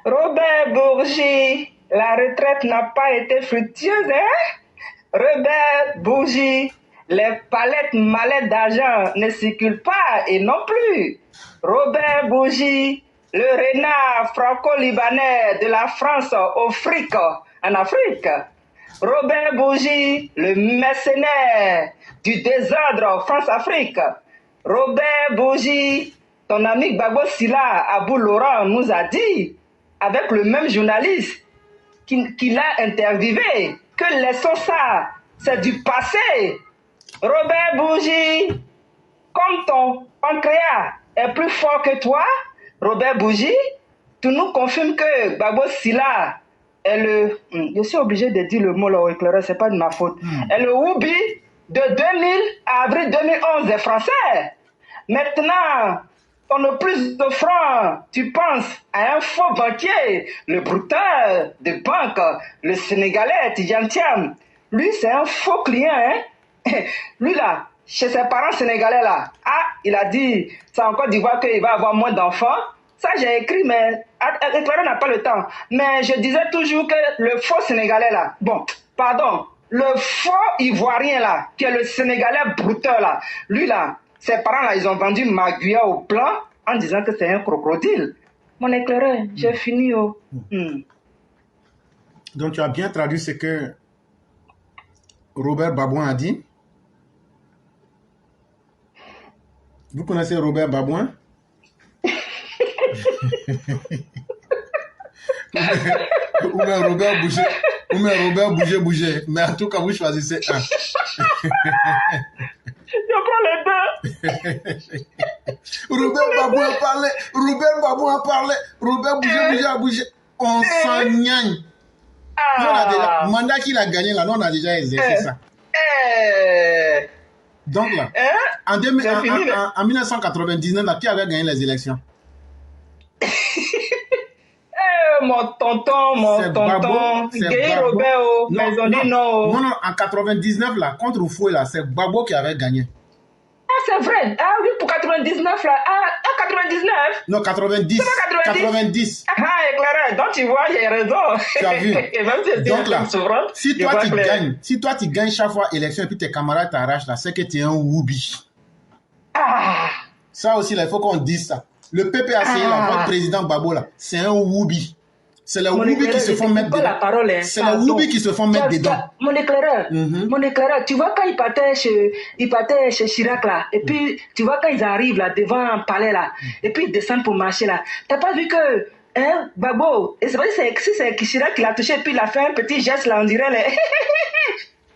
Robert Bourgi, la retraite n'a pas été fructueuse, hein? Robert Bourgi, les palettes mallettes d'argent ne circulent pas et non plus. Robert Bourgi, le renard franco-libanais de la France au fric en Afrique. Robert Bourgi, le mercenaire du désordre France-Afrique. Robert Bourgi, ton ami Gbagbo Silla Abou Laurent nous a dit, avec le même journaliste qui l'a interviewé, que laissons ça, c'est du passé. Robert Bourgi, comme ton pancréas est plus fort que toi, Robert Bourgi, tu nous confirmes que Gbagbo Silla est le... Je suis obligé de dire le mot là au éclaireur, c'est pas de ma faute. Est le Woubi de 2000 à avril 2011 des Français. Maintenant, on a plus de francs, tu penses à un faux banquier, le brouteur de banque, le Sénégalais Tidjane Thiam. Lui, c'est un faux client, hein. Lui là, chez ses parents sénégalais là, il a dit, c'est en Côte d'Ivoire qu'il va avoir moins d'enfants. Ça, j'ai écrit, mais Éclaireur n'a pas le temps. Mais je disais toujours que le faux sénégalais là, le faux ivoirien là, qui est le sénégalais brouteur là, lui là, ses parents là, ils ont vendu Maguia au plan en disant que c'est un crocodile. Mon éclaireur, j'ai fini. Donc, tu as bien traduit ce que Robert Babouin a dit. Vous connaissez Robert Babouin? Ou bien Robert Bouger. Mais en tout cas, vous choisissez un. Je prends les deux. Robert Babouin a parlé. Robert Bouger a bougé. On s'engagne. Mandat qu'il a gagné là, nous on a déjà exercé ça. Donc là, en 1999, là, qui avait gagné les élections? Mon tonton, Guy Robert, mais ils ont dit non. Non, en 99, là, contre Oufoué, là, c'est Gbagbo qui avait gagné. C'est vrai. Oui, pour 99, là. 99? Non, 90. 90. Éclaireur. Donc, tu vois, j'ai raison. Tu as vu. Et même si donc là, souverain, si toi tu gagnes chaque fois élection et puis tes camarades t'arrachent là, c'est que tu es un woubi. Ça aussi, là, il faut qu'on dise ça. Le PPAC, là, votre président Gbagbo, là, c'est un woubi. C'est les Woubi qui se font mettre dedans. C'est les Woubi qui se font mettre dedans. Mon éclaireur, tu vois quand il partait chez Chirac là, et puis tu vois quand ils arrivent là devant un palais là, et puis ils descendent pour marcher là. T'as pas vu que Gbagbo, et c'est vrai que c'est Chirac qui l'a touché, et puis il a fait un petit geste là, on dirait les...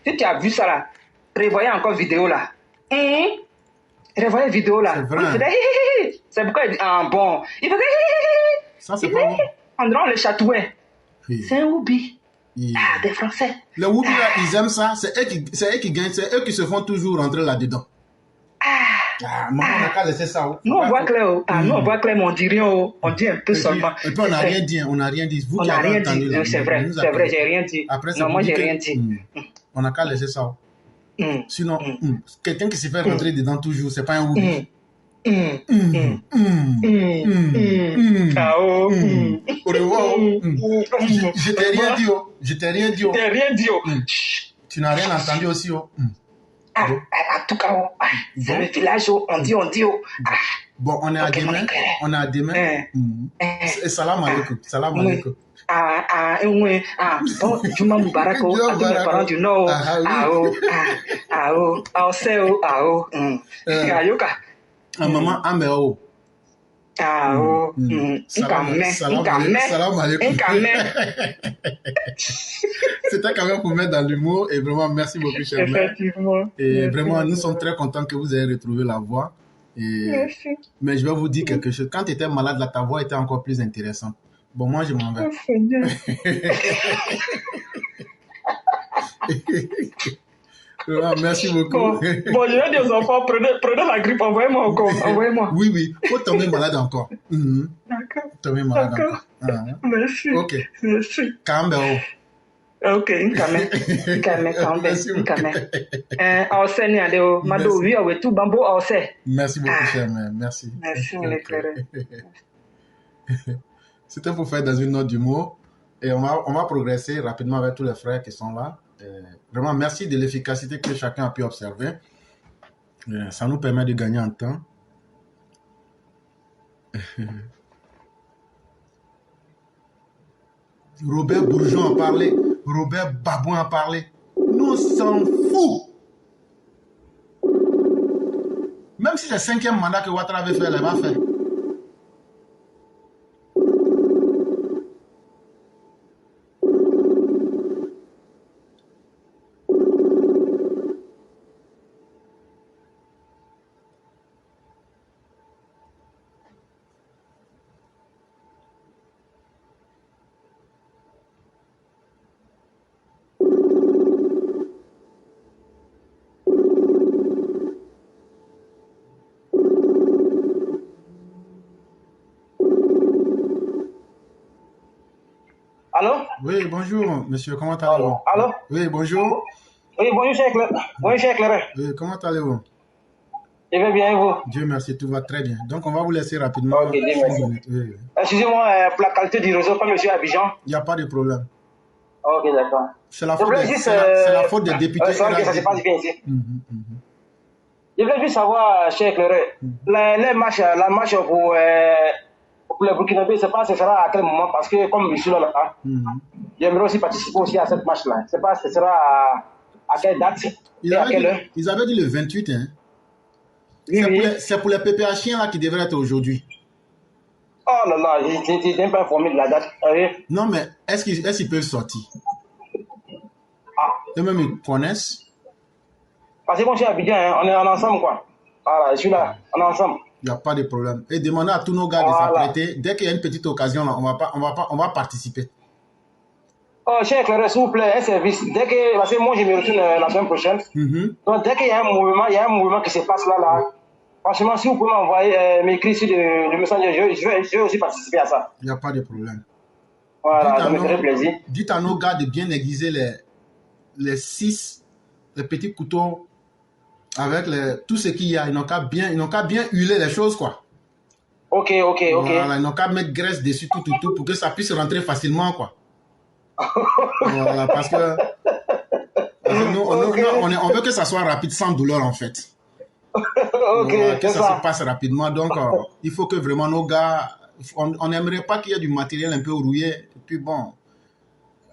Si tu as vu ça là, prévoyez encore vidéo là. Revoyez vidéo là. C'est vrai. C'est pourquoi il dit bon. Il faisait ça c'est pas bon. Andron le chatouet. C'est un Woubi. Des Français. Les Woubi là, ils aiment ça. C'est eux qui gagnent. C'est eux qui se font toujours rentrer là-dedans. Maman, on n'a qu'à laisser ça. Nous on voit clair. Nous on voit clair, mais on dit rien. On dit un peu seulement. Et puis on n'a rien dit. On n'a rien dit. Vous on qui n'a avez rien entendu. dit. C'est vrai. C'est vrai, j'ai rien dit. Après, non, moi j'ai rien dit. On n'a qu'à laisser ça. Sinon, quelqu'un qui se fait rentrer dedans toujours, c'est pas un Woubi. Au revoir. Je t'ai rien dit. Je t'ai rien dit. Tu n'as rien entendu aussi. En tout cas, c'est le village, on dit. Bon, on est à demain. On est à demain. Salam alaikum. Salam alaikum. Bon, Juma Mubarak, à tous mes parents du Nord. Maman, Ameo. Salam alaikum. C'était quand même pour mettre dans l'humour et vraiment merci beaucoup, cher mère. Effectivement. Et vraiment, nous sommes très contents que vous ayez retrouvé la voix. Merci. Mais je vais vous dire quelque chose. Quand tu étais malade, là, ta voix était encore plus intéressante. Bon, moi, je m'en vais. Merci beaucoup. Bon, je vais dire aux enfants, prenez la grippe, envoyez-moi encore. Envoyez-moi. Oui. Faut tomber malade encore. D'accord. Tomber malade encore. Merci. Ok. Merci. Campbell. Ok, nkame kande, Merci beaucoup. nkame. Ose ni adeo, mado Merci. oui awe tout bambo ose. Merci beaucoup, Ah, cher mère. Merci. merci mon éclaireur. C'était pour faire dans une note d'humour. Et on va progresser rapidement avec tous les frères qui sont là. Vraiment, merci de l'efficacité que chacun a pu observer. Ça nous permet de gagner en temps. Robert Bourgeon a parlé. Robert Babouin a parlé. Nous, on s'en fout. Même si c'est le 5e mandat que Ouattara avait fait, elle va faire. Allô? Oui, bonjour, monsieur. Comment allez-vous? Allô? Oui, bonjour. Oui, bonjour, cher éclaireur. Oui, comment allez-vous? Je vais bien, et vous? Dieu merci, tout va très bien. Donc, on va vous laisser rapidement. Ok, Dieu merci. Oui. Excusez-moi pour la qualité du réseau, comme je suis à Abidjan. Il n'y a pas de problème. Ok, d'accord. C'est la faute des députés. C'est vrai que ça se passe bien ici. Mhm. Je voulais juste savoir, cher éclaireur, la marche pour les Burkinabés, je ne sais pas ce sera à quel moment, parce que comme je suis là, j'aimerais aussi participer aussi à cette marche-là. Je ne sais pas ce sera à quelle date et à quelle heure. Ils avaient dit le 28, hein? Oui. C'est pour les PPHiens là qui devraient être aujourd'hui. Oh là là, je n'ai même pas informé de la date. Oui. Non, mais est-ce qu'ils peuvent sortir? Ah. Eux-mêmes, ils connaissent. Parce que moi, je suis à Abidjan, hein, on est ensemble, quoi. Voilà, je suis là, on est ensemble. Il n'y a pas de problème. Et demandez à tous nos gars de s'apprêter. Dès qu'il y a une petite occasion, là, on va participer. Oh, cher éclaireur, s'il vous plaît, un service. Parce que moi, je me retourne la semaine prochaine. Donc, dès qu'il y a un mouvement qui se passe là, franchement, si vous pouvez m'écrire sur le message, je vais aussi participer à ça. Il n'y a pas de problème. Voilà, ça me ferait plaisir. Dites à nos gars de bien aiguiser les petits couteaux avec tout ce qu'il y a. Ils n'ont qu'à bien huiler les choses, quoi. Ok. Voilà, ils n'ont qu'à mettre graisse dessus, tout, pour que ça puisse rentrer facilement, quoi. Voilà, parce que nous, on veut que ça soit rapide, sans douleur, en fait. Voilà, que ça se passe rapidement. Donc, il faut que vraiment nos gars... On n'aimerait pas qu'il y ait du matériel un peu rouillé. Et puis bon,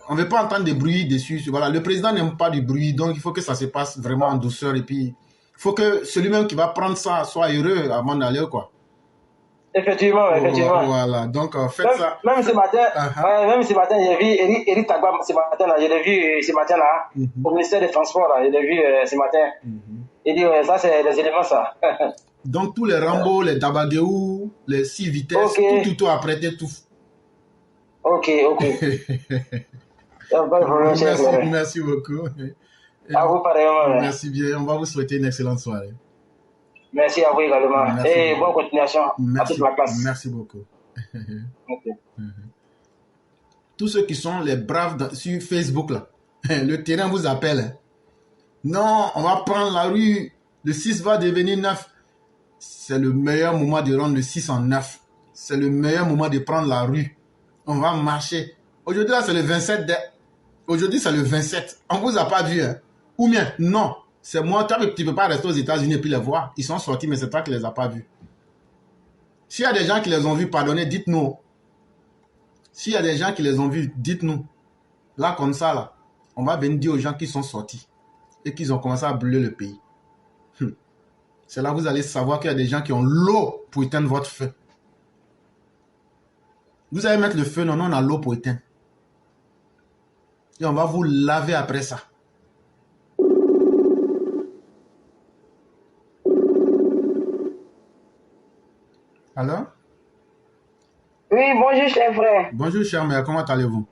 on ne veut pas entendre des bruits dessus. Voilà, le président n'aime pas du bruit, donc il faut que ça se passe vraiment en douceur. Et puis, il faut que celui-même qui va prendre ça soit heureux avant d'aller, quoi. Effectivement. Voilà, donc faites ça. Même ce matin, j'ai vu Eric Tagba ce matin, je l'ai vu ce matin là, au ministère des Transports, je l'ai vu ce matin. Il dit, ça c'est des éléments, ça. Donc tous les Rambo, les Dabagueou, les 6 vitesses, tout apprêté, tout. Ok. Merci beaucoup. À vous pareillement. Merci bien, on va vous souhaiter une excellente soirée. Merci à vous également. Et bonne continuation à toute la classe. Merci beaucoup. Tous ceux qui sont les braves sur Facebook, là, le terrain vous appelle. Non, on va prendre la rue. Le 6 va devenir 9. C'est le meilleur moment de rendre le 6 en 9. C'est le meilleur moment de prendre la rue. On va marcher. Aujourd'hui, là, c'est le 27. Aujourd'hui, c'est le 27. On ne vous a pas vu. Hein? Ou bien, non. C'est moi, tu ne peux pas rester aux États-Unis et puis les voir. Ils sont sortis, mais c'est toi qui ne les as pas vus. S'il y a des gens qui les ont vus, pardonnez, dites-nous. S'il y a des gens qui les ont vus, dites-nous. Là, comme ça, là, on va venir dire aux gens qui sont sortis et qu'ils ont commencé à brûler le pays. C'est là que vous allez savoir qu'il y a des gens qui ont l'eau pour éteindre votre feu. Vous allez mettre le feu, non, on a l'eau pour éteindre. Et on va vous laver après ça. Alors? Oui, bonjour, cher frère. Bonjour, cher mère, comment allez-vous?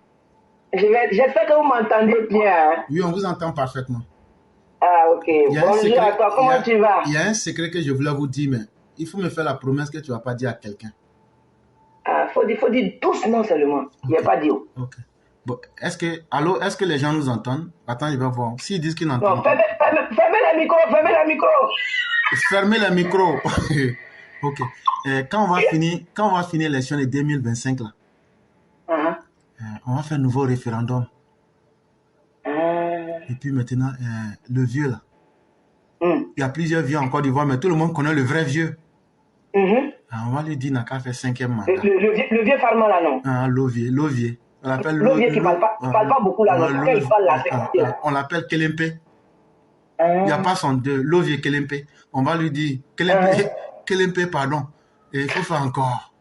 J'espère que vous m'entendez bien. Hein? Oui, on vous entend parfaitement. Ah, ok. Bonjour à toi, comment tu vas? Il y a un secret que je voulais vous dire, mais il faut me faire la promesse que tu ne vas pas dire à quelqu'un. Ah, faut dire doucement seulement. Il n'y a pas dit. Ok. Bon, est-ce que les gens nous entendent? Attends, je vais voir. S'ils disent qu'ils n'entendent pas. Fermez le micro. Fermez le micro. Ok. Quand on va finir l'élection de 2025, là, on va faire un nouveau référendum. Et puis maintenant, le vieux, là. Il y a plusieurs vieux en Côte d'Ivoire, mais tout le monde connaît le vrai vieux. On va lui dire n'a qu'à faire 5e mandat. Le vieux Farman, là, non? L'Ovier. On l'appelle L'Ovier qui parle pas beaucoup, là, non? Quand il parle, là, on l'appelle Kelempe. Il n'y a pas son deux. L'Ovier Kelempe. On va lui dire Kelempe, pardon. Et il faut faire encore.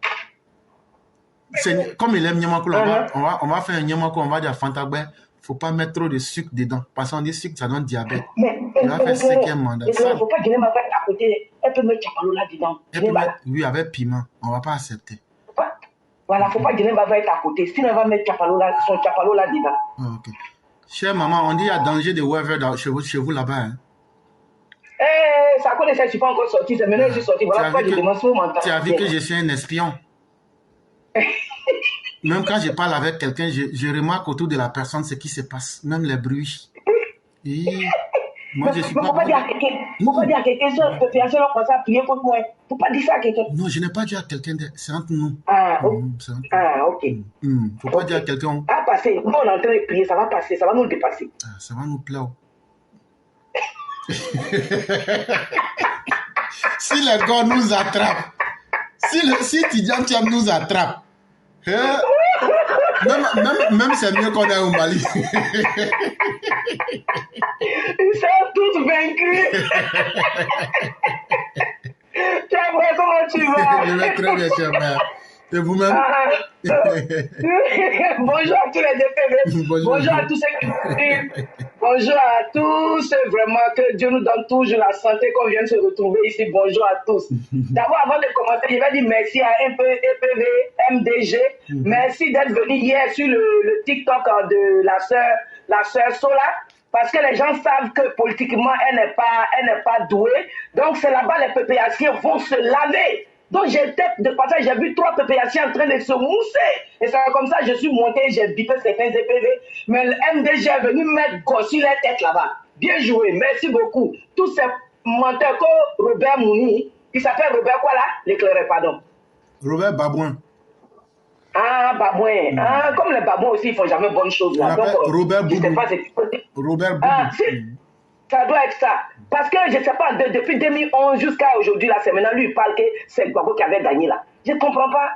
Comme il aime Nyamako, on va faire un Nyamako, on va dire à Fantagbe, il ne faut pas mettre trop de sucre dedans. Parce qu'on dit sucre, ça donne diabète. Il va faire 5e mandat. Il ne faut pas Guinée Mabé à côté. Elle peut mettre Chapalo là dedans. Oui, avec piment. On ne va pas accepter. Voilà, il ne faut pas Guinée Mabé à côté. Sinon, elle va mettre son Chapalo là dedans. Oh, ok. Chère maman, on dit qu'il y a danger de weather chez vous là-bas. Hein? Ça connaît ça, je ne suis pas encore sorti. C'est maintenant que je suis sorti. Voilà pourquoi je demande ce moment. Tu as vu que je suis un espion. Même quand je parle avec quelqu'un, je remarque autour de la personne ce qui se passe, même les bruits. Et moi, je suis pas. Il ne faut pas dire à quelqu'un. Il ne faut pas dire à quelqu'un sur la population comme ça, prier contre moi. Il ne faut pas dire ça à quelqu'un. Non, je n'ai pas dit à quelqu'un, c'est entre nous. Ok. Il ne faut pas dire à quelqu'un. Ça va passer. Nous, on est en train de prier, ça va passer, ça va nous dépasser. Ça va nous plaire. Si les gars nous attrapent, si Tidjam Thiam nous attrape, même c'est mieux qu'on est au Mali. Ils sont tous vaincus. Tiens, comment tu vas? Je vais très bien, cher mère. Et vous-même? Bonjour à tous les DPV. Bonjour à tous ceux qui bonjour à tous. Vraiment, que Dieu nous donne toujours la santé qu'on vient de se retrouver ici. Bonjour à tous. D'abord, avant de commencer, je vais dire merci à EPV, MDG. Merci d'être venu hier sur le TikTok de la sœur Sola. Parce que les gens savent que politiquement, elle n'est pas douée. Donc, c'est là-bas les PPAciens vont se laver. Donc, de passage, j'ai vu 3 PPAciens en train de se mousser. Et c'est comme ça que je suis monté, j'ai bipé certains EPV. Mais le MDG est venu mettre gosse sur la tête là-bas. Bien joué, merci beaucoup. Tous ces menteurs comme Robert Mouni, il s'appelle Robert quoi là? L'éclaireur, pardon. Robert Babouin. Ah, Babouin. Comme les Babouins aussi, ils ne font jamais bonne chose là. Donc, Robert Boubou. Je sais pas, Robert Boubou. Ça doit être ça. Parce que, je ne sais pas, depuis 2011 jusqu'à aujourd'hui, là, c'est maintenant lui, il parle que c'est Gbagbo qui avait gagné, là. Je ne comprends pas.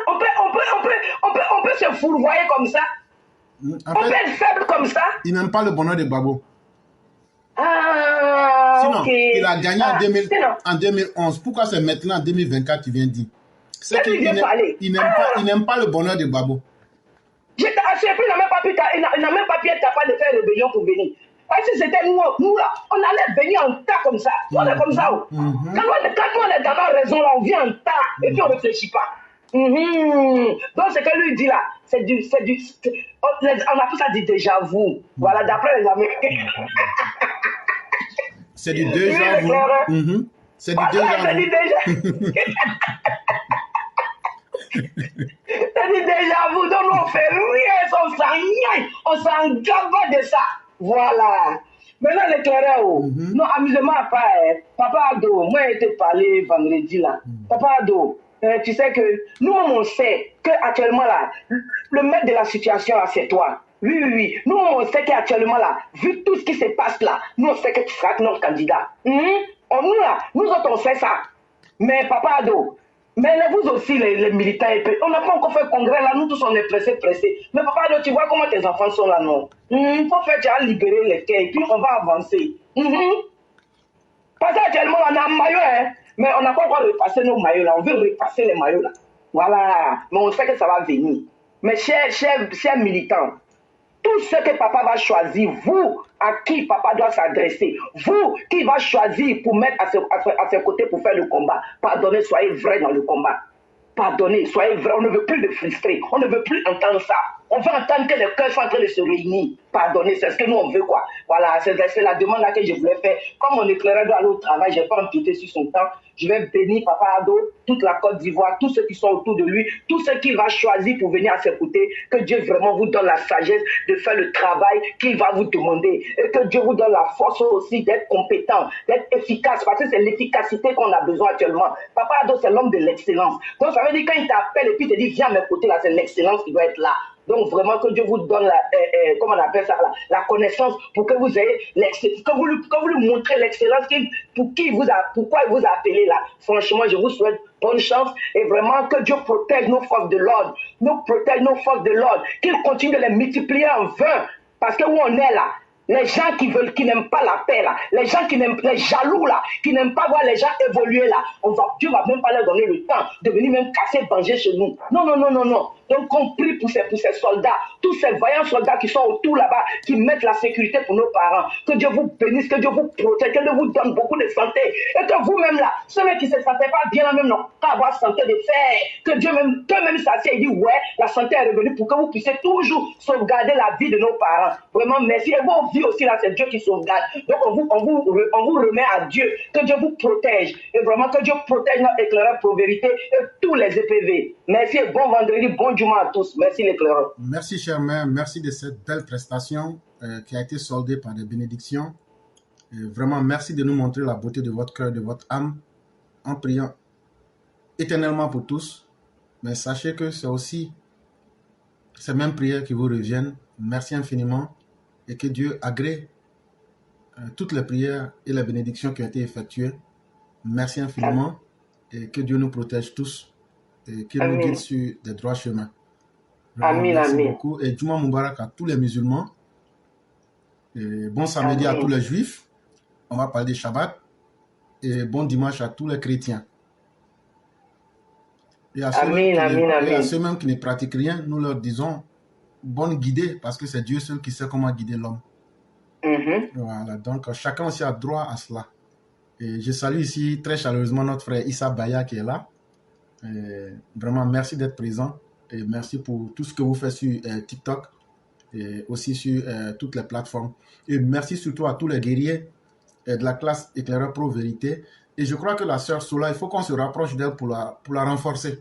On peut se fourvoyer comme ça. On peut être faible comme ça. Il n'aime pas le bonheur de Gbagbo. Sinon, okay. Il a gagné en 2011. Pourquoi c'est maintenant, en 2024, tu viens dire? C'est qu'il n'aime pas le bonheur de Gbagbo. J'étais surpris, il n'a même pas pu être capable de faire rébellion pour venir. Parce que c'était nous là, on allait venir en tas comme ça. On est comme ça. Quand on est dans la raison, là, on vient en tas et puis on ne réfléchit pas. Donc, ce que lui dit là, on a tout ça dit déjà vu. Voilà, d'après les Américains. C'est du déjà vu. C'est du déjà vu. C'est du déjà vu. Donc, nous, on fait rien, on s'en gave de ça. Voilà. Maintenant, l'éclaireur, non, amusement à part, Papa Ado, moi, j'ai été parlé vendredi là. Papa Ado, tu sais que nous, on sait qu'actuellement là, le maître de la situation là, c'est toi. Oui. Nous, on sait qu'actuellement là, vu tout ce qui se passe là, nous, on sait que tu seras notre candidat. Nous autres, on sait ça. Mais Papa Ado, mais vous aussi, les militants, on n'a pas encore fait congrès là, nous tous on est pressés. Mais Papa Ado, tu vois comment tes enfants sont là, non? Faut faire déjà libérer les quais et puis on va avancer. Parce qu'actuellement, on a un maillot, mais on n'a pas encore repassé nos maillots là, on veut repasser les maillots là. Voilà, mais on sait que ça va venir. Mais chers militants, tout ce que papa va choisir, vous, à qui papa doit s'adresser, vous qui va choisir pour mettre à ses côtés pour faire le combat, pardonnez, soyez vrai dans le combat. Pardonnez, soyez vrai, on ne veut plus de frustrer, on ne veut plus entendre ça. On on veut entendre que les cœurs sont en train de se réunir. Pardonnez, c'est ce que nous on veut quoi. Voilà, c'est la demande là que je voulais faire. Comme mon éclaireur doit aller au travail, je n'ai pas empiété sur son temps. Je vais bénir Papa Ado, toute la Côte d'Ivoire, tous ceux qui sont autour de lui, tous ceux qu'il va choisir pour venir à ses côtés. Que Dieu vraiment vous donne la sagesse de faire le travail qu'il va vous demander. Et que Dieu vous donne la force aussi d'être compétent, d'être efficace, parce que c'est l'efficacité qu'on a besoin actuellement. Papa Ado, c'est l'homme de l'excellence. Donc ça veut dire quand il t'appelle et puis il te dit viens à mes côtés, là, c'est l'excellence qui doit être là. Donc vraiment que Dieu vous donne comment on appelle ça, la connaissance pour que vous ayez que vous lui montrez l'excellence pourquoi il vous a appelé là. Franchement, je vous souhaite bonne chance et vraiment que Dieu protège nos forces de l'ordre, qu'il continue de les multiplier en 20 parce que où on est là, les gens qui n'aiment pas la paix là, les gens les jaloux là, qui n'aiment pas voir les gens évoluer là, Dieu va même pas leur donner le temps de venir même casser, venger chez nous. Non. Donc on prie pour ces soldats, tous ces vaillants soldats qui sont autour là-bas, qui mettent la sécurité pour nos parents. Que Dieu vous bénisse, que Dieu vous protège, que Dieu vous donne beaucoup de santé. Et que vous-même là, ceux qui ne se sentaient pas bien là même n'ont pas avoir santé de fer. Que Dieu même s'assied et dit ouais, la santé est revenue pour que vous puissiez toujours sauvegarder la vie de nos parents. Vraiment merci. Et vos vies aussi là, c'est Dieu qui sauvegarde. Donc on vous remet à Dieu. Que Dieu vous protège. Et vraiment que Dieu protège notre éclaireur Pro Vérité et tous les EPV. Merci et bon vendredi, bon Juma à tous. Merci l'éclaireur. Merci cher mère, merci de cette belle prestation qui a été soldée par des bénédictions. Et vraiment merci de nous montrer la beauté de votre cœur, de votre âme, en priant éternellement pour tous. Mais sachez que c'est aussi ces mêmes prières qui vous reviennent. Merci infiniment et que Dieu agrée toutes les prières et les bénédictions qui ont été effectuées. Merci infiniment et que Dieu nous protège tous et qu'il nous guide sur des droits chemins. Merci beaucoup et Juma Mubarak à tous les musulmans. Et bon samedi à tous les juifs. On va parler de Shabbat. Et bon dimanche à tous les chrétiens. Et à ceux même qui ne pratiquent rien, nous leur disons bonne guidée parce que c'est Dieu seul qui sait comment guider l'homme. Voilà, donc chacun aussi a droit à cela. Et je salue ici très chaleureusement notre frère Issa Baya qui est là. Et vraiment, merci d'être présent et merci pour tout ce que vous faites sur TikTok et aussi sur toutes les plateformes. Et merci surtout à tous les guerriers de la classe Éclaireur Pro Vérité. Et je crois que la sœur Sola, il faut qu'on se rapproche d'elle pour la renforcer.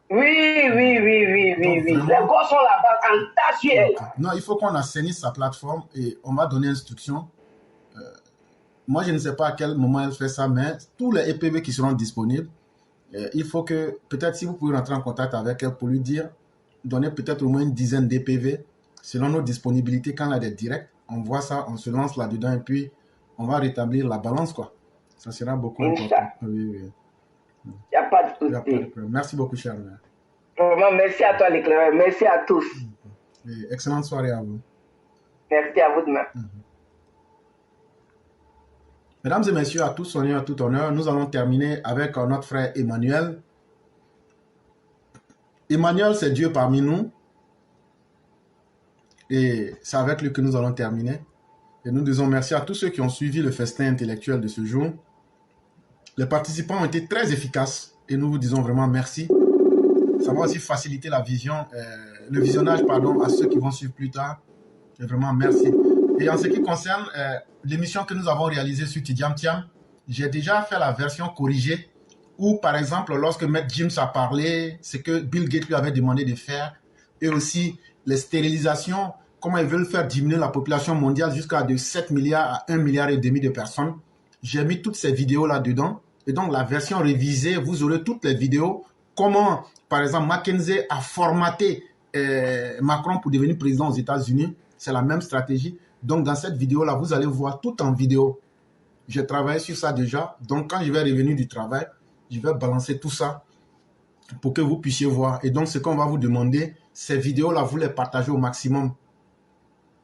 Oui. Les gosses sont là-bas en tas sur elle. Non, il faut qu'on assainisse sa plateforme et on va donner instruction. Moi, je ne sais pas à quel moment elle fait ça, mais tous les EPV qui seront disponibles, il faut que, peut-être si vous pouvez rentrer en contact avec elle pour lui dire, donner peut-être au moins une dizaine d'EPV selon nos disponibilités quand elle a des directs. On voit ça, on se lance là-dedans et puis on va rétablir la balance, quoi. Ça sera beaucoup important. Oui. Il n'y a pas de souci. Merci beaucoup, cher mère. Vraiment, merci à toi, l'éclaireur. Merci à tous. Et excellente soirée à vous. Merci à vous demain. Mesdames et messieurs, à tous honneur, à tout honneur, nous allons terminer avec notre frère Emmanuel. Emmanuel, c'est Dieu parmi nous. Et c'est avec lui que nous allons terminer. Et nous disons merci à tous ceux qui ont suivi le festin intellectuel de ce jour. Les participants ont été très efficaces et nous vous disons vraiment merci. Ça va aussi faciliter la vision, le visionnage à ceux qui vont suivre plus tard. Et vraiment merci. Et en ce qui concerne l'émission que nous avons réalisée sur Tidiam Tiam, j'ai déjà fait la version corrigée où, par exemple, lorsque Maître James a parlé, c'est que Bill Gates lui avait demandé de faire, et aussi les stérilisations, comment ils veulent faire diminuer la population mondiale jusqu'à de 7 milliards à 1,5 milliard de personnes. J'ai mis toutes ces vidéos là-dedans. Et donc, la version révisée, vous aurez toutes les vidéos. Comment, par exemple, Mackenzie a formaté Macron pour devenir président aux États-Unis. C'est la même stratégie. Donc, dans cette vidéo-là, vous allez voir tout en vidéo. J'ai travaillé sur ça déjà. Donc, quand je vais revenir du travail, je vais balancer tout ça pour que vous puissiez voir. Et donc, ce qu'on va vous demander, ces vidéos-là, vous les partagez au maximum.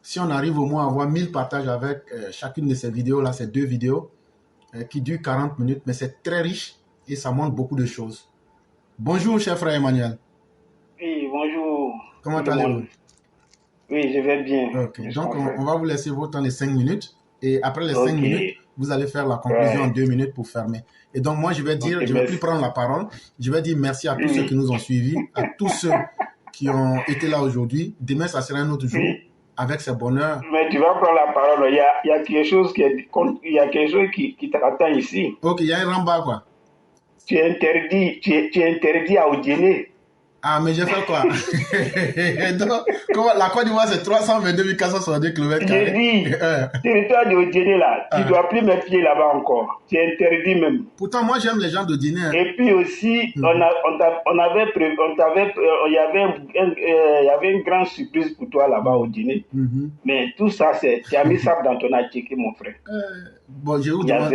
Si on arrive au moins à avoir 1000 partages avec chacune de ces vidéos-là, ces 2 vidéos qui durent 40 minutes, mais c'est très riche et ça montre beaucoup de choses. Bonjour, cher frère Emmanuel. Oui, bonjour. Comment allez-vous? Oui, je vais bien. Okay. Donc, on va vous laisser votre temps les 5 minutes. Et après les 5 minutes, vous allez faire la conclusion en 2 minutes pour fermer. Et donc, moi, je vais dire, je ne vais plus prendre la parole. Je vais dire merci à tous ceux qui nous ont suivis, à tous ceux qui ont été là aujourd'hui. Demain, ça sera un autre jour, avec ce bonheur. Mais tu vas prendre la parole. Il y a quelque chose qui t'attend ici. Ok, il y a un ramba, quoi. Tu es interdit à Odiéné. Ah, mais j'ai fait quoi? Donc, la Côte d'Ivoire, c'est 322 462 km. J'ai dit, territoire de Odiéné, là, tu ne dois plus mettre pied là-bas encore. Tu es interdit même. Pourtant, moi, j'aime les gens d'Odiéné. Hein. Et puis aussi, il y avait une grande surprise pour toi là-bas au dîner. Mais tout ça, tu as mis ça dans ton attiqué, mon frère. Bon, je vous demande...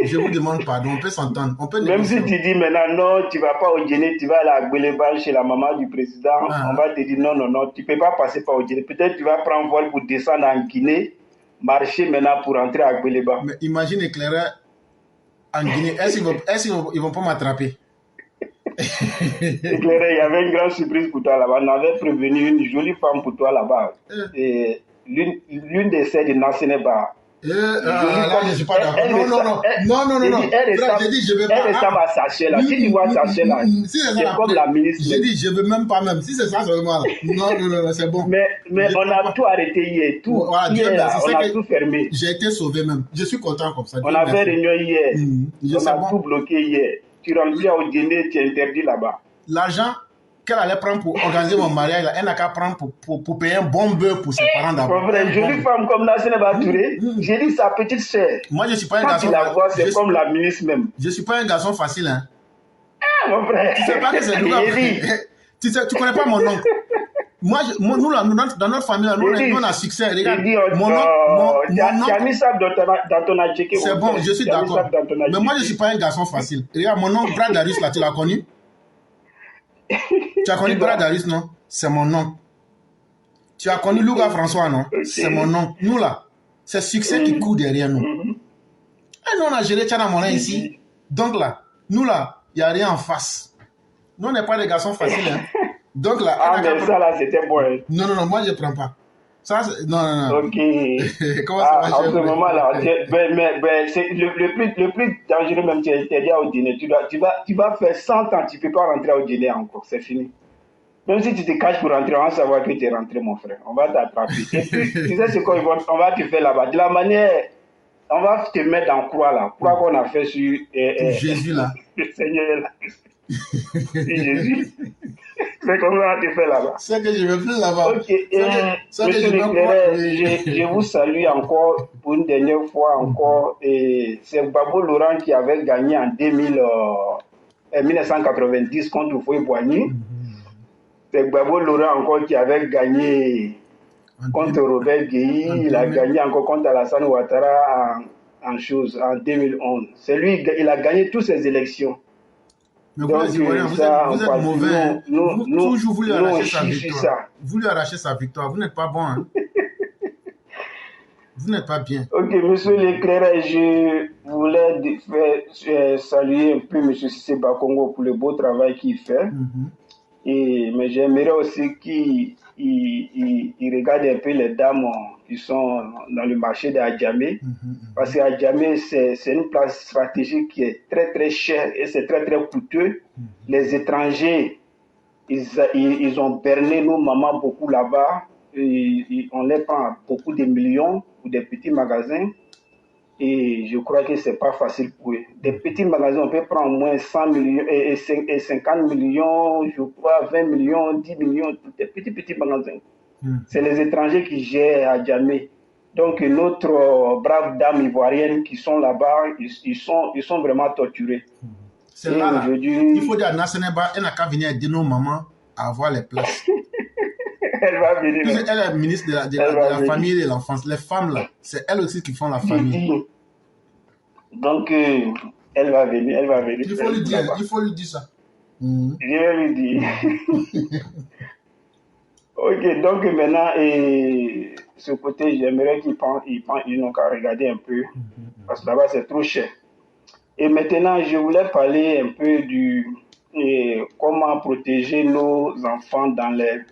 Je vous demande pardon, on peut s'entendre. Même si tu dis maintenant, non, tu ne vas pas au dîner, tu vas aller à Gbeleban chez la maman du président, on va te dire non, tu ne peux pas passer par au dîner. Peut-être tu vas prendre un vol pour descendre en Guinée, marcher maintenant pour entrer à Gbeleban. Mais imagine éclaireur en Guinée, est-ce qu'ils vont pas m'attraper? Éclaireur, il y avait une grande surprise pour toi là-bas. On avait prévenu une jolie femme pour toi là-bas. Et l'une des sœurs de Nasseneba. Là, je ne suis pas d'accord. Non. J'ai dit, je ne veux pas. Elle ressemble à Sachet là. Si tu vois Sachet là, c'est comme la ministre. J'ai dit, je ne veux même pas même. Si c'est ça, seulement là. Non, c'est bon. Mais on a tout arrêté hier. Tout. Hier, là, on a tout fermé. J'ai été sauvé même. Je suis content comme ça. On a fait réunion hier. On a tout bloqué hier. Tu remplis au dîner, tu es interdit là-bas. L'argent qu'elle allait prendre pour organiser mon mariage, elle n'a qu'à prendre pour payer un bon beurre pour ses parents d'abord. Mon frère, jolie femme comme Nasseneba Touré, j'ai dit sa petite sœur. Moi, je ne suis pas un garçon facile. Quand tu la vois, c'est comme la ministre même. Je ne suis pas un garçon facile, hein. Ah, mon frère. Tu sais pas que c'est nous. Tu ne connais pas mon oncle. Moi, nous, là, dans notre famille, nous, on a succès. Regarde, mon oncle. Tu as mis ça dans ton adjectif. C'est bon, je suis d'accord. Mais moi, je ne suis pas un garçon facile. Regarde, mon oncle, Brad Darius, là, tu l'as connu? Tu as connu Brad Darius, non? C'est mon nom. Tu as connu Louga François, non? C'est mon nom. Nous, là, c'est succès qui court derrière nous. Et nous, on a géré Tchana Monin ici. Donc, là, nous, là, il n'y a rien en face. Nous, on n'est pas des garçons faciles, hein. Donc, là... Ah, mais ça, là, c'était bon. Non, moi, je ne prends pas. Ça, non. Ok. Comment ça va, en ce moment-là, le plus dangereux, même, tu es interdit au dîner. Tu vas faire 100 ans, tu ne peux pas rentrer au dîner encore. C'est fini. Même si tu te caches pour rentrer, on va savoir que tu es rentré, mon frère. On va t'attraper. Et puis, tu sais ce qu'on va te faire là-bas. De la manière, on va te mettre en croix, là. Croix qu'on a fait sur... Jésus, là. Le Seigneur, là. Jésus. C'est comme ça que tu fais là-bas. C'est que je ne vais plus là-bas. Ok, monsieur l'éclaireur, je vous salue encore pour une dernière fois encore. C'est Gbagbo Laurent qui avait gagné en 1990 contre Foy-Boigny. C'est Gbagbo Laurent encore qui avait gagné contre Robert Guéhi. Il a gagné encore contre Alassane Ouattara en 2011. C'est lui, il a gagné toutes ces élections. Mais vous, les Ivoiriens, vous êtes mauvais. Toujours vous lui arrachez sa victoire. Vous lui arrachez sa victoire. Vous n'êtes pas bon. Hein? Vous n'êtes pas bien. Ok, monsieur l'éclaireur, je voulais saluer un peu M. Cissé Bakongo pour le beau travail qu'il fait. Mais j'aimerais aussi qu'il regarde un peu les dames qui sont dans le marché d'Adjamé. Parce qu'Adjamé, c'est une place stratégique qui est très très chère et c'est très très coûteux. Les étrangers, ils ont berné nos mamans beaucoup là-bas. On les prend à beaucoup de millions pour des petits magasins. Et je crois que ce n'est pas facile pour eux. Des petits magasins, on peut prendre au moins 100 millions et 50 millions, je crois 20 millions, 10 millions, des petits magasins. C'est les étrangers qui gèrent à Djamé. Donc, notre brave dame ivoirienne qui sont là-bas, ils sont vraiment torturés. C'est là. Il faut dire à Nasseneba, elle n'a qu'à venir aider nos mamans à avoir les places. Elle va venir. Elle est ministre de la famille et de l'enfance. Les femmes, là, c'est elles aussi qui font la famille. Donc, elle va venir. Il faut lui dire ça. Je vais lui dire. Ok, donc maintenant, ce côté, j'aimerais qu'ils n'ont qu'à regarder un peu, parce que là-bas, c'est trop cher. Et maintenant, je voulais parler un peu comment protéger nos enfants dans les